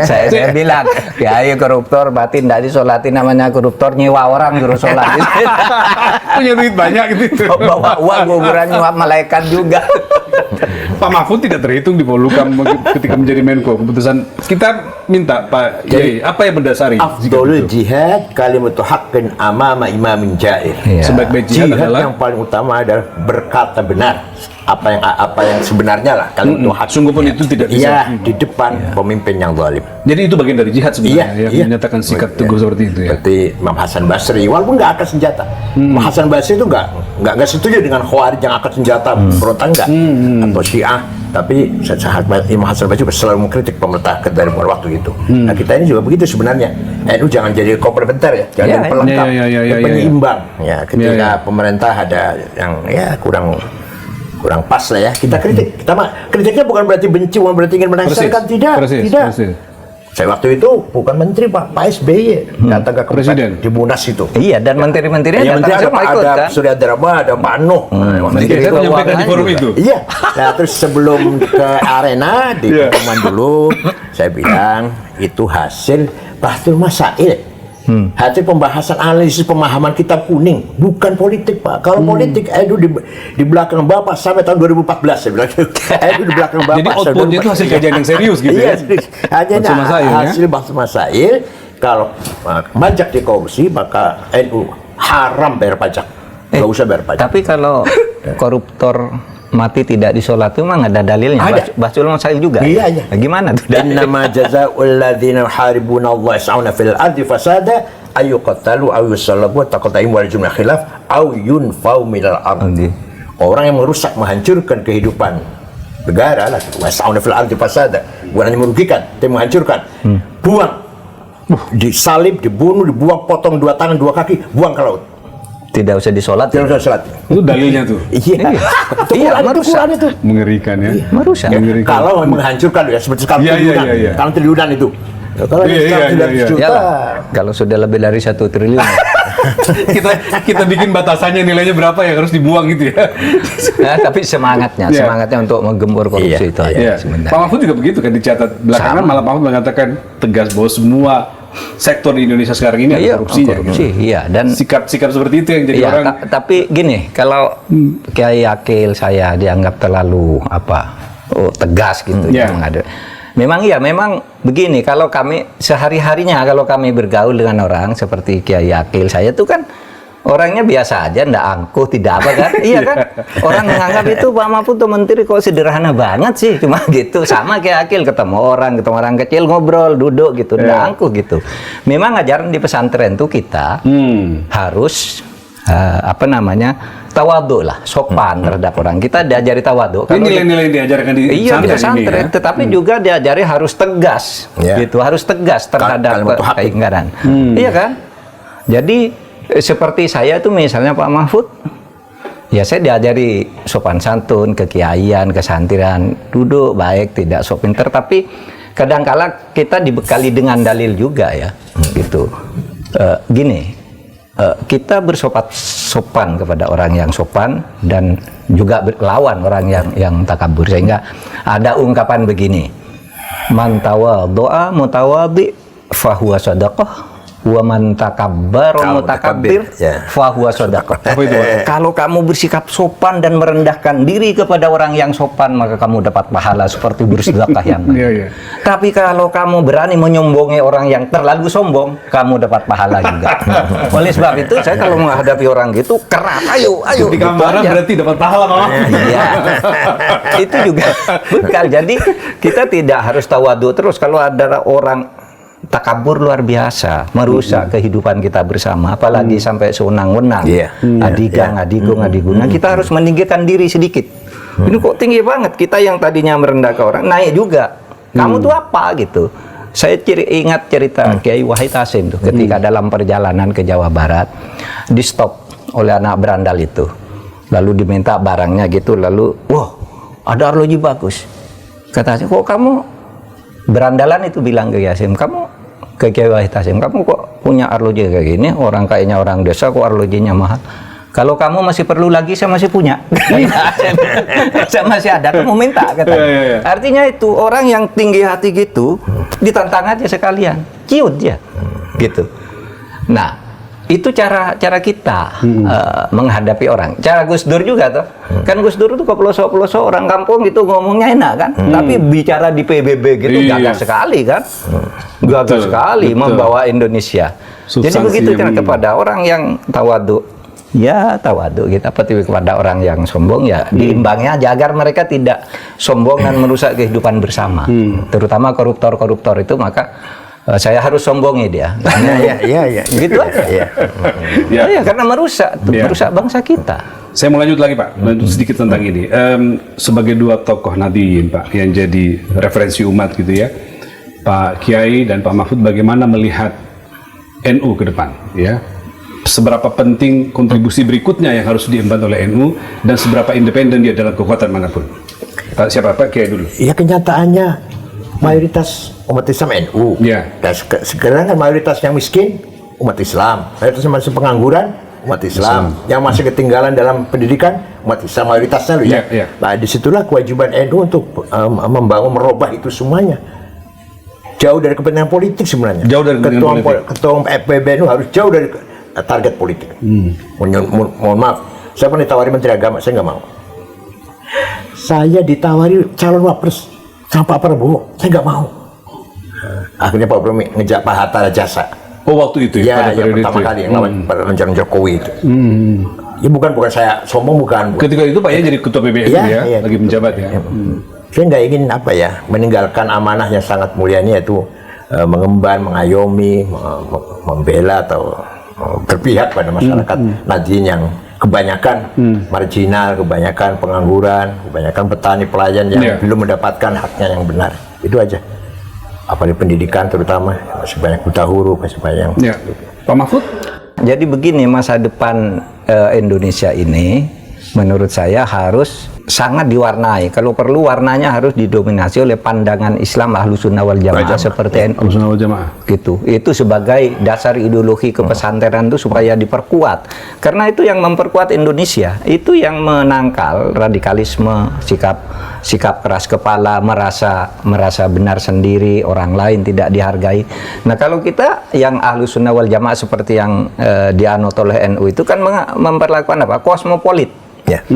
Saya bilang, Kiai koruptor mati nggak disolati, namanya koruptor nyewa orang juru sholat. Punya duit banyak gitu. Bawa uang kuburan nyuap malaikat juga. Pak Mahfud tidak terhitung di Polhukam ketika menjadi Menko. Keputusan kita minta Pak Kiai apa yang mendasari? Afdolul jihad kalimatu haqqin amama imamin jair. Sebaik-baik jihad adalah yang paling utama adalah berkata benar apa yang sebenarnya lah kalau untuk hak. Sungguh pun itu tidak bisa. Iya, di depan pemimpin yang zalim. Jadi itu bagian dari jihad sebenarnya, Iya. menyatakan sikap teguh seperti itu ya. Seperti Imam Hasan Basri, walaupun nggak angkat senjata. Imam Hasan Basri itu nggak setuju dengan Khawarij yang angkat senjata, berontak enggak, atau Syiah. Tapi sahabat Imam Hasan Basri selalu mengkritik pemerintah dari waktu itu. Nah kita ini juga begitu sebenarnya. NU jangan jadi komplementer ya, jangan jadi pelengkap, penyeimbang. Ya, ketika pemerintah ada yang ya kurang pas lah ya, kita kritik. Kita kritiknya bukan berarti benci, bukan berarti ingin menasihkan, tidak. Saya waktu itu bukan menteri Pak SBY datang ke Presiden di Munas itu. Iya, dan menteri-menterinya Menteri datang semua ikut ada kan. Surya Dharma, ada Pak Nuh. Menteri saya menyampaikan di forum itu. Iya. Nah terus sebelum ke arena di pertemuan dulu, saya bilang itu hasil Bahtul Masail. Hasil pembahasan analisis pemahaman kitab kuning, bukan politik Pak. Kalau politik itu di belakang Bapak sampai tahun 2014 saya bilang. Itu di belakang Bapak. Jadi outputnya itu hasil kajian yang serius gitu ya. Hanya hasil Bahtul Masail. Kalau pajak dikorupsi maka NU haram bayar pajak. Nggak usah bayar pajak. Tapi kalau koruptor mati tidak disolat itu memang ada dalilnya. Ada. Bahsul Masail juga. Iya. Nah, gimana tuh? Innama jazaa'ul ladzina yuharibuna Allah yas'auna fil ardi fasada ay yuqtalu aw yusallabu taqatta'im wal jumlah khilaf aw yunfau minal ardi. Orang yang merusak, menghancurkan kehidupan negara lah, yas'auna fil ardi fasada, bukan hanya merugikan, tapi menghancurkan. Buang, disalib, dibunuh, dibuang, potong 2 tangan 2 kaki, buang ke laut. Tidak usah disolat. Tidak usah salat. Itu dalilnya tuh. Iya. Iya, Quran itu. Mengerikan ya. Merusak. Kalau menghancurkan ya seperti sekarang triliunan. Kalau triliunan itu. Kalau juta. Kalau sudah lebih dari 1 triliun. kita bikin batasannya nilainya berapa yang harus dibuang gitu ya. Nah, tapi semangatnya untuk menggempur korupsi itu aja sebenarnya. Pak Mahfud juga begitu kan, dicatat belakangan malah Pak Mahfud mengatakan tegas bahwa semua sektor di Indonesia sekarang ini ada korupsinya. Iya, dan sikap seperti itu yang jadi orang. Tapi gini, kalau Kiai Akil saya dianggap terlalu tegas gitu, memang begini. Kalau kami sehari-harinya kalau kami bergaul dengan orang seperti Kiai Akil saya itu kan orangnya biasa aja, ndak angkuh, tidak apa kan? Iya kan? Orang menganggap itu Pak Mahfud tuh menteri kok sederhana banget sih, cuma gitu. Sama kayak Akil, ketemu orang kecil ngobrol, duduk gitu, ndak angkuh gitu. Memang ajaran di pesantren tuh kita harus tawadhu lah, sopan terhadap orang. Kita diajari tawadhu. Ini nilai-nilai yang diajarkan di pesantren, tetapi juga diajari harus tegas, gitu, harus tegas terhadap keingkaran. Iya kan? Jadi seperti saya tuh misalnya Pak Mahfud, ya saya diajari sopan santun, kekiaian, kesantiran, duduk baik, tidak sok pinter, tapi kadangkala kita dibekali dengan dalil juga ya, gitu. Kita bersopan kepada orang yang sopan dan juga berlawan orang yang takabur, sehingga ada ungkapan begini: man tawadhu'a mutawadhi fahuwa shadaqah, wa man takabbara mutakabbir fahuwa shadaqah. Kalau kamu bersikap sopan dan merendahkan diri kepada orang yang sopan, maka kamu dapat pahala seperti bersedekah yang baik. Tapi kalau kamu berani menyombongi orang yang terlalu sombong, kamu dapat pahala juga. Oleh sebab itu saya kalau menghadapi orang gitu keras, ayo di gambaran berarti dapat pahala, Pak. Iya. Itu juga bekal. Jadi kita tidak harus tawadhu terus. Kalau ada orang takabur luar biasa, merusak kehidupan kita bersama, apalagi sampai sewenang-wenang, adigang. Nah, kita harus meninggikan diri sedikit. Ini kok tinggi banget, kita yang tadinya merendahkan orang naik juga. Kamu tuh apa gitu? Saya ingat cerita Kiai Wahid Hasyim tuh, ketika dalam perjalanan ke Jawa Barat, di stop oleh anak berandal itu, lalu diminta barangnya gitu, lalu ada arloji bagus. Katanya, kok kamu berandalan itu bilang ke Hasyim, ke Kiai Wahid Hasyim, kamu kok punya arloji kayak gini, orang kayaknya orang desa kok arlojinya mahal. Kalau kamu masih perlu lagi, saya masih punya. Saya masih ada, kamu minta katanya. Artinya itu orang yang tinggi hati gitu, ditantang aja sekalian, ciut dia, gitu. Nah, itu cara kita menghadapi orang. Cara Gus Dur juga tuh. Kan Gus Dur tuh ke pelosok-pelosok orang kampung gitu ngomongnya enak kan. Tapi bicara di PBB gitu gagah sekali kan. Gagah sekali membawa Indonesia. Jadi begitu kepada orang yang tawadhu. ya tawadu kita patuhi kepada orang yang sombong, ya diimbangi aja agar mereka tidak sombong dan merusak kehidupan bersama. Terutama koruptor itu, maka saya harus sombongi dia. Ya. Gitu aja. Ya, karena merusak bangsa kita. Saya mau lanjut lagi Pak, lanjut sedikit tentang ini. Sebagai dua tokoh Nadiyin Pak, yang jadi referensi umat gitu ya, Pak Kiai dan Pak Mahfud, bagaimana melihat NU ke depan ya? Seberapa penting kontribusi berikutnya yang harus diemban oleh NU, dan seberapa independen dia dalam kekuatan manapun? Siapa Pak Kiai dulu? Ya, kenyataannya mayoritas umat Islam NU. Ya. Dan sekarang kan mayoritas yang miskin umat Islam, mayoritas yang masih pengangguran umat Islam, yang masih ketinggalan dalam pendidikan umat Islam, mayoritasnya loh ya. Nah, disitulah kewajiban NU untuk membangun, merubah itu semuanya. Jauh dari kepentingan politik sebenarnya. Jauh dari kepentingan politik. Ketua PBNU harus jauh dari target politik. Mohon maaf, saya pernah ditawari Menteri Agama, saya nggak mau. Saya ditawari calon wapres sama Pak Prabowo, saya nggak mau. Akhirnya Pak Prabowo ngejak Pak Hatta Rajasa. Oh, waktu itu ya, yang pertama kali yang lawan rencana Jokowi itu. Ya bukan saya sombong, bukan. Ketika itu Pak Yai jadi ketua PBNU ya, lagi menjabat ya. Saya nggak ingin meninggalkan amanah yang sangat mulia ini, yaitu mengemban, mengayomi, membela atau berpihak pada masyarakat Nadiyin yang kebanyakan marginal, kebanyakan pengangguran, kebanyakan petani pelayan yang belum mendapatkan haknya yang benar. Itu aja. Apalagi pendidikan terutama, masih banyak buta huruf, masih banyak. Pak Mahfud? Jadi begini, masa depan Indonesia ini menurut saya harus sangat diwarnai. Kalau perlu warnanya harus didominasi oleh pandangan Islam Ahlus Sunnah wal Jamaah seperti NU. Ahlus Sunnah wal Jamaah. Gitu. Itu sebagai dasar ideologi kepesantrenan itu supaya diperkuat. Karena itu yang memperkuat Indonesia. Itu yang menangkal radikalisme, sikap keras kepala, merasa benar sendiri, orang lain tidak dihargai. Nah, kalau kita yang Ahlus Sunnah wal Jamaah seperti yang dianut oleh NU itu kan memperlakukan apa? Kosmopolit.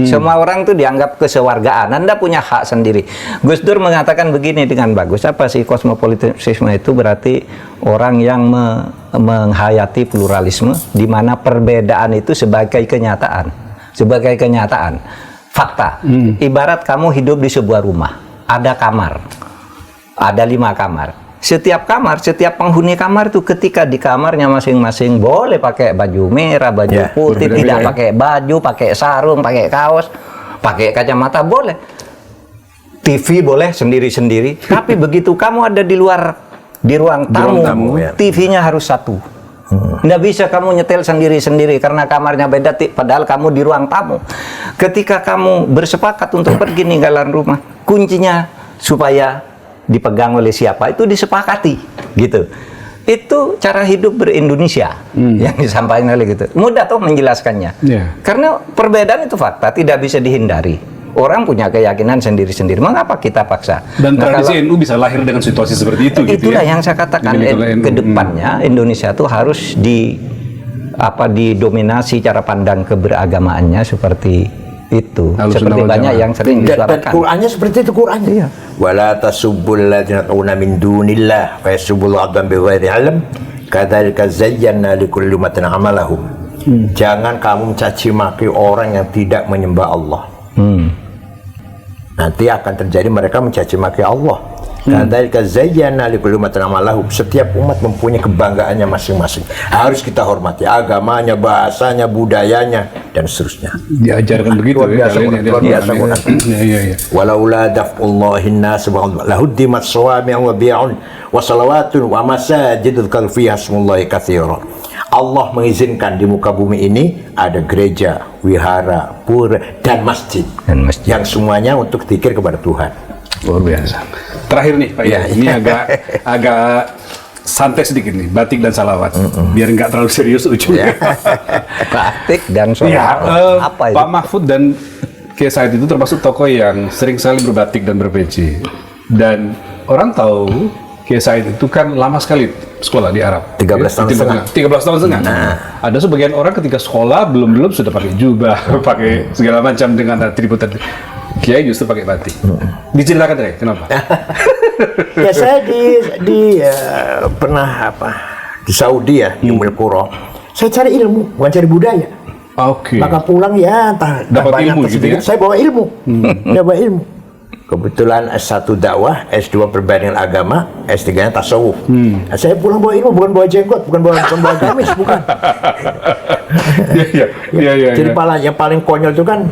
Semua orang itu dianggap kesewargaan. Anda punya hak sendiri. Gus Dur mengatakan begini dengan bagus. Apa sih kosmopolitisme itu? Berarti orang yang menghayati pluralisme, di mana perbedaan itu sebagai kenyataan. Sebagai kenyataan. Fakta. Ibarat kamu hidup di sebuah rumah. Ada kamar. Ada 5 kamar. Setiap kamar, setiap penghuni kamar itu ketika di kamarnya masing-masing boleh pakai baju merah, baju putih, tidak pakai baju, pakai sarung, pakai kaos, pakai kacamata, boleh. TV boleh sendiri-sendiri. Tapi begitu kamu ada di ruang tamu, TV-nya harus satu. Nggak bisa kamu nyetel sendiri-sendiri karena kamarnya beda, padahal kamu di ruang tamu. Ketika kamu bersepakat untuk pergi ninggalan rumah, kuncinya supaya dipegang oleh siapa itu disepakati, gitu. Itu cara hidup ber-Indonesia yang disampaikan oleh gitu. Mudah toh menjelaskannya. Karena perbedaan itu fakta, tidak bisa dihindari. Orang punya keyakinan sendiri-sendiri. Mengapa kita paksa? Dan tradisi NU bisa lahir dengan situasi seperti itu. Itulah yang saya katakan, ke depannya Indonesia itu harus didominasi cara pandang keberagamaannya seperti itu. Seperti banyak yang sering disuarakan. Dan Qur'annya seperti itu, Qur'annya. Wala tasubbul ladzina tad'una min dunillah fa yasubbul abdan bighairi ilm kadzalika zayyana likulli ummatin amalahum. Jangan kamu mencaci maki orang yang tidak menyembah Allah. Nanti akan terjadi mereka mencaci maki Allah. Kadzalika zayyana likulli ummatin amalahum. Setiap umat mempunyai kebanggaannya masing-masing. Harus kita hormati agamanya, bahasanya, budayanya, dan seterusnya. Diajarkan begitu luar biasa. Walaula daf'ullahin nas lahuddimat sawami'u wa bi'un wa salawatun wa masajidul fiha ismullahi katsiran. Allah mengizinkan di muka bumi ini ada gereja, wihara, pura, dan masjid. Yang semuanya untuk zikir kepada Tuhan. Luar biasa. Terakhir nih Pak Yai, ini agak santai sedikit nih, batik dan salawat, biar nggak terlalu serius ujungnya. Batik dan salawat. Apa itu? Pak Mahfud dan Kiai Said itu termasuk tokoh yang sering sekali berbatik dan berpeci. Dan orang tahu Kiai Said itu kan lama sekali sekolah di Arab. 13 tahun setengah. 13 tahun setengah. Ada sebagian orang ketika sekolah belum sudah pakai jubah, pakai segala macam dengan atribut. Kiai justru pakai batik. Diceritakan deh, kenapa? Ya saya pernah di Saudi ya, di Ummul Qura. Saya cari ilmu, bukan cari budaya. Oke. Maka pulang ya entah Dapat banyak ilmu atau gitu sedikit, ya? saya bawa ilmu. Saya bawa ilmu. Kebetulan S1 dakwah, S2 perbandingan agama, S3-nya tasawuf. Nah, saya pulang bawa ilmu, bukan bawa jenggot, bukan bawa gamis, bukan. Iya. Jadi yang paling konyol itu kan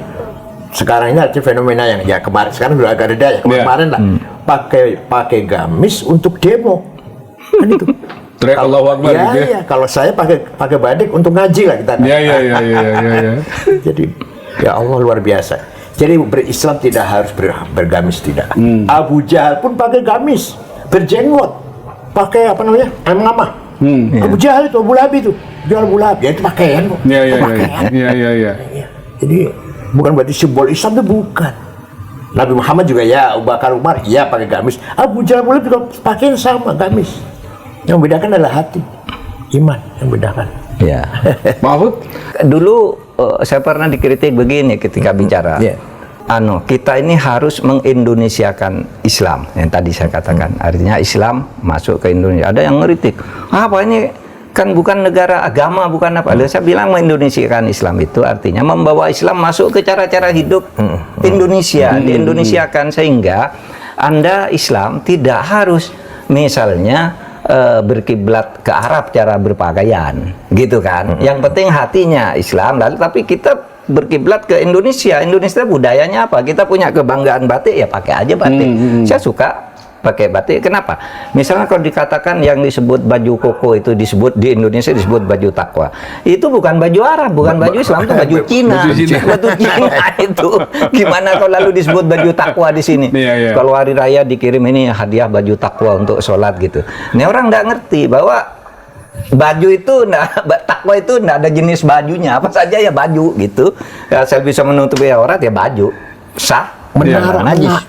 sekarang ini ada fenomena yang ya kemarin sekarang sudah agak reda ya kemarin lah pakai gamis untuk demo kan itu. Teriak Allahu Akbar gitu ya. Iya, kalau saya pakai badik untuk ngaji lah kita. Iya. Jadi ya Allah luar biasa. Jadi berislam tidak harus bergamis, tidak. Abu Jahal pun pakai gamis, berjenggot, pakai apa namanya, emamah. Abu Jahal itu, Abu Lahab itu, jual Abu Lahab, ya itu pakaian kok. Iya. Jadi bukan berarti simbol Islam itu bukan. Nabi Muhammad juga ya, Abu Bakar Umar, iya pakai gamis. Abu Jahal Abu Lahab juga pakaian sama gamis. Yang membedakan adalah hati, iman yang membedakan. Ya. Mahfud? Dulu saya pernah dikritik begini ketika bicara. Kita ini harus mengindonesiakan Islam yang tadi saya katakan. Artinya Islam masuk ke Indonesia. Ada yang ngeritik. Apa ini kan bukan negara agama, bukan apa. Saya bilang mengindonesiakan Islam itu artinya membawa Islam masuk ke cara-cara hidup Indonesia, diindonesiakan sehingga Anda Islam tidak harus misalnya berkiblat ke Arab cara berpakaian gitu kan. Yang penting hatinya Islam, lalu tapi kita berkiblat ke Indonesia. Indonesia budayanya apa? Kita punya kebanggaan batik, ya pakai aja batik. Saya suka pakai batik. Kenapa? Misalnya kalau dikatakan yang disebut baju koko itu disebut di Indonesia disebut baju takwa. Itu bukan baju Arab, bukan baju Islam, itu baju Cina. Baju Cina itu. Gimana kalau lalu disebut baju takwa di sini? Kalau hari raya dikirim ini hadiah baju takwa untuk sholat gitu. Ini orang nggak ngerti bahwa baju itu, takwa itu nggak ada jenis bajunya, apa saja ya baju gitu. Ya, saya bisa menutupi aurat ya baju sah.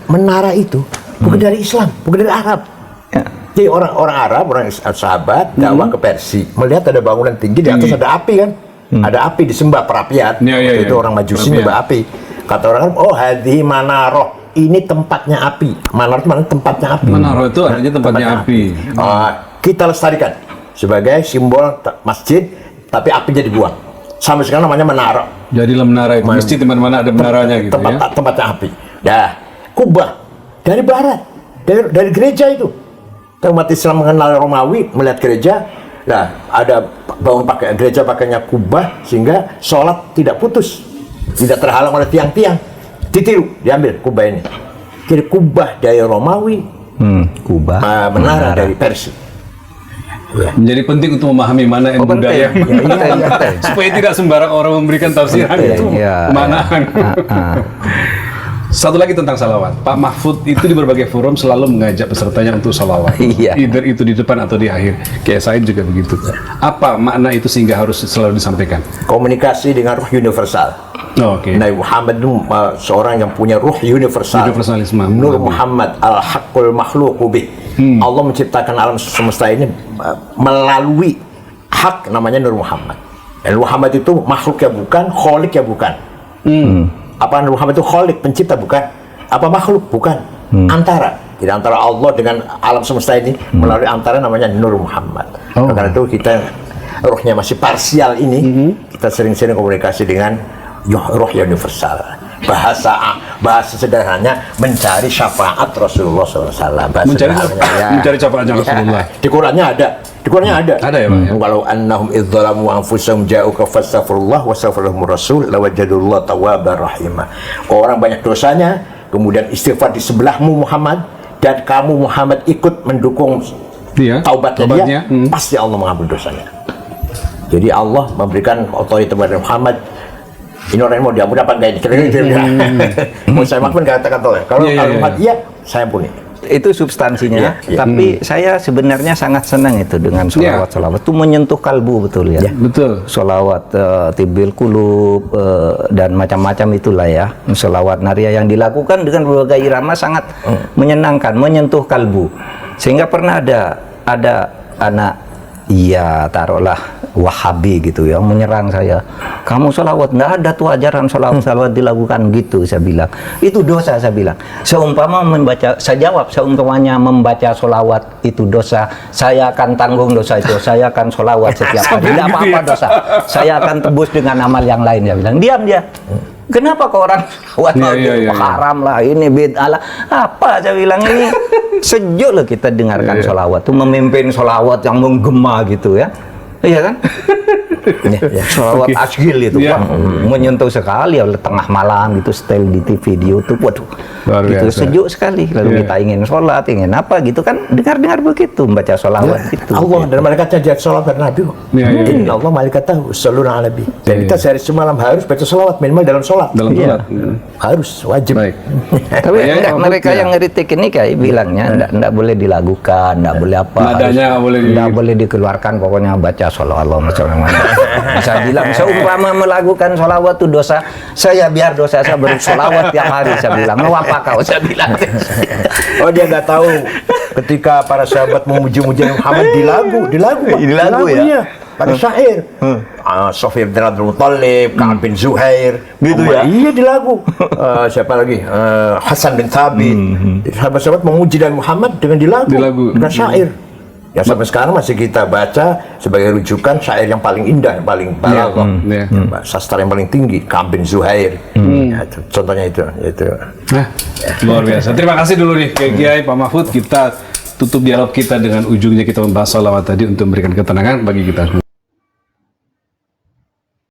Menara itu bukan dari Islam, bukan dari Arab. Jadi orang Arab, orang sahabat dakwah ke Persia, melihat ada bangunan tinggi di atas ada api kan, ada api disembah perapian. Itu orang Majusi nyembah api. Kata orang Arab, oh hadhi manaroh, ini tempatnya api. Manaroh itu mana tempatnya api. Manaroh itu artinya tempatnya api. Kita lestarikan sebagai simbol masjid, tapi apinya dibuang. Sampai sekarang namanya menara. Jadilah menara itu. Masjid di mana-mana ada menaranya gitu ya. Tempatnya api. Dah, Kubah dari barat, dari gereja itu. Umat Islam mengenal Romawi, melihat gereja, nah ada bangun pakai gereja pakainya kubah sehingga sholat tidak putus, tidak terhalang oleh tiang-tiang. Ditiru, diambil kubah ini. Jadi kubah dari Romawi, kubah menara dari Persia. Menjadi penting untuk memahami mana yang budaya supaya tidak sembarang orang memberikan tafsiran itu kemanaan. Satu lagi tentang salawat, Pak Mahfud itu di berbagai forum selalu mengajak pesertanya untuk salawat, either itu di depan atau di akhir. Kayak saya juga begitu. Apa makna itu sehingga harus selalu disampaikan? Komunikasi dengan ruh universal. Nabi Muhammad itu seorang yang punya ruh universal. Universalisme. Nur Muhammad al-haqqul makhluqu bih. Allah menciptakan alam semesta ini melalui hak namanya Nur Muhammad. Dan Muhammad itu makhluk ya bukan, kholik ya bukan. Apa Nur Muhammad itu kholik, pencipta bukan? Apa makhluk? Bukan. Antara. Jadi antara Allah dengan alam semesta ini melalui antara namanya Nur Muhammad. Karena itu kita ruhnya masih parsial ini, kita sering-sering komunikasi dengan ruh universal. Bahasa sederhananya mencari syafaat Rasulullah SAW. Mencari syafaatnya Rasulullah. Di Qurannya ada. Ada ya, Pak? Walau annahum idzalamu anfusahum ja'uka fastaghfirullah wastaghfirlahumur rasul lawajadullah tawwabar rahimah. Orang banyak dosanya, kemudian istighfar di sebelahmu Muhammad, dan kamu Muhammad ikut mendukung taubatnya dia, pasti Allah mengampuni dosanya. Jadi Allah memberikan otoritas kepada Muhammad. Ini orang yang mau diampuni apa enggak ini? Mau saya maafkan katakan tolong. Kalau Muhammad iya, saya ampuni. Itu substansinya, tapi saya sebenarnya sangat senang itu dengan sholawat itu menyentuh kalbu betul ya. Betul. Sholawat tibil kulub dan macam-macam itulah ya. Sholawat naria yang dilakukan dengan berbagai irama sangat menyenangkan, menyentuh kalbu. Sehingga pernah ada anak iya taruhlah Wahabi gitu ya menyerang saya, kamu sholawat, nggak ada tuh ajaran sholawat dilakukan gitu, saya bilang itu dosa. Saya bilang seumpama membaca, saya jawab seumpamanya membaca sholawat itu dosa, saya akan tanggung dosa itu, saya akan sholawat setiap hari, tidak apa-apa dosa, saya akan tebus dengan amal yang lain. Dia bilang diam dia. Kenapa kok orang haram lah, ini bid'ah lah, apa saya bilang ini sejuk loh kita dengarkan sholawat tuh, memimpin sholawat yang menggema gitu ya, iya kan? Sholawat asgil itu menyentuh sekali oleh tengah malam gitu, setel di TV di YouTube, waduh gitu sejuk sekali. Lalu kita ingin sholat, ingin apa gitu kan, dengar begitu membaca sholawat gitu. Allah dan malaikat jadi sholat dan Nabi. Inna Allah malaikat tahu sholuna ala Nabi. Dan kita sehari semalam harus baca sholawat minimal dalam sholat. Harus wajib. Tapi mereka yang ngeritik ini kayak bilangnya enggak boleh dilakukan, enggak boleh apa. Nadanya enggak boleh dikeluarkan, pokoknya baca sholawat Allah saya bilang seumpama melakukan sholawat itu dosa, saya biar dosa saya bersolawat tiap hari, saya bilang mau apa kau, saya bilang. Oh dia nggak tahu ketika para sahabat memuji-muji Muhammad di lagu ya, pada syair. Sofir bin Abdul Muttalib, Ka'ab bin Zuhair, gitu ya. Iya di lagu. Siapa lagi? Hasan bin Thabit. Sahabat-sahabat memuji dan Muhammad dengan di lagu, dengan syair. Ya sampai sekarang masih kita baca sebagai rujukan syair yang paling indah, yang paling balaghah, sastra yang paling tinggi, Ka'ab bin Zuhair. Ya, contohnya itu. Nah, luar biasa. Terima kasih dulu nih Kiai Pak Mahfud. Kita tutup dialog kita dengan ujungnya kita membahas sholawat tadi untuk memberikan ketenangan bagi kita semua.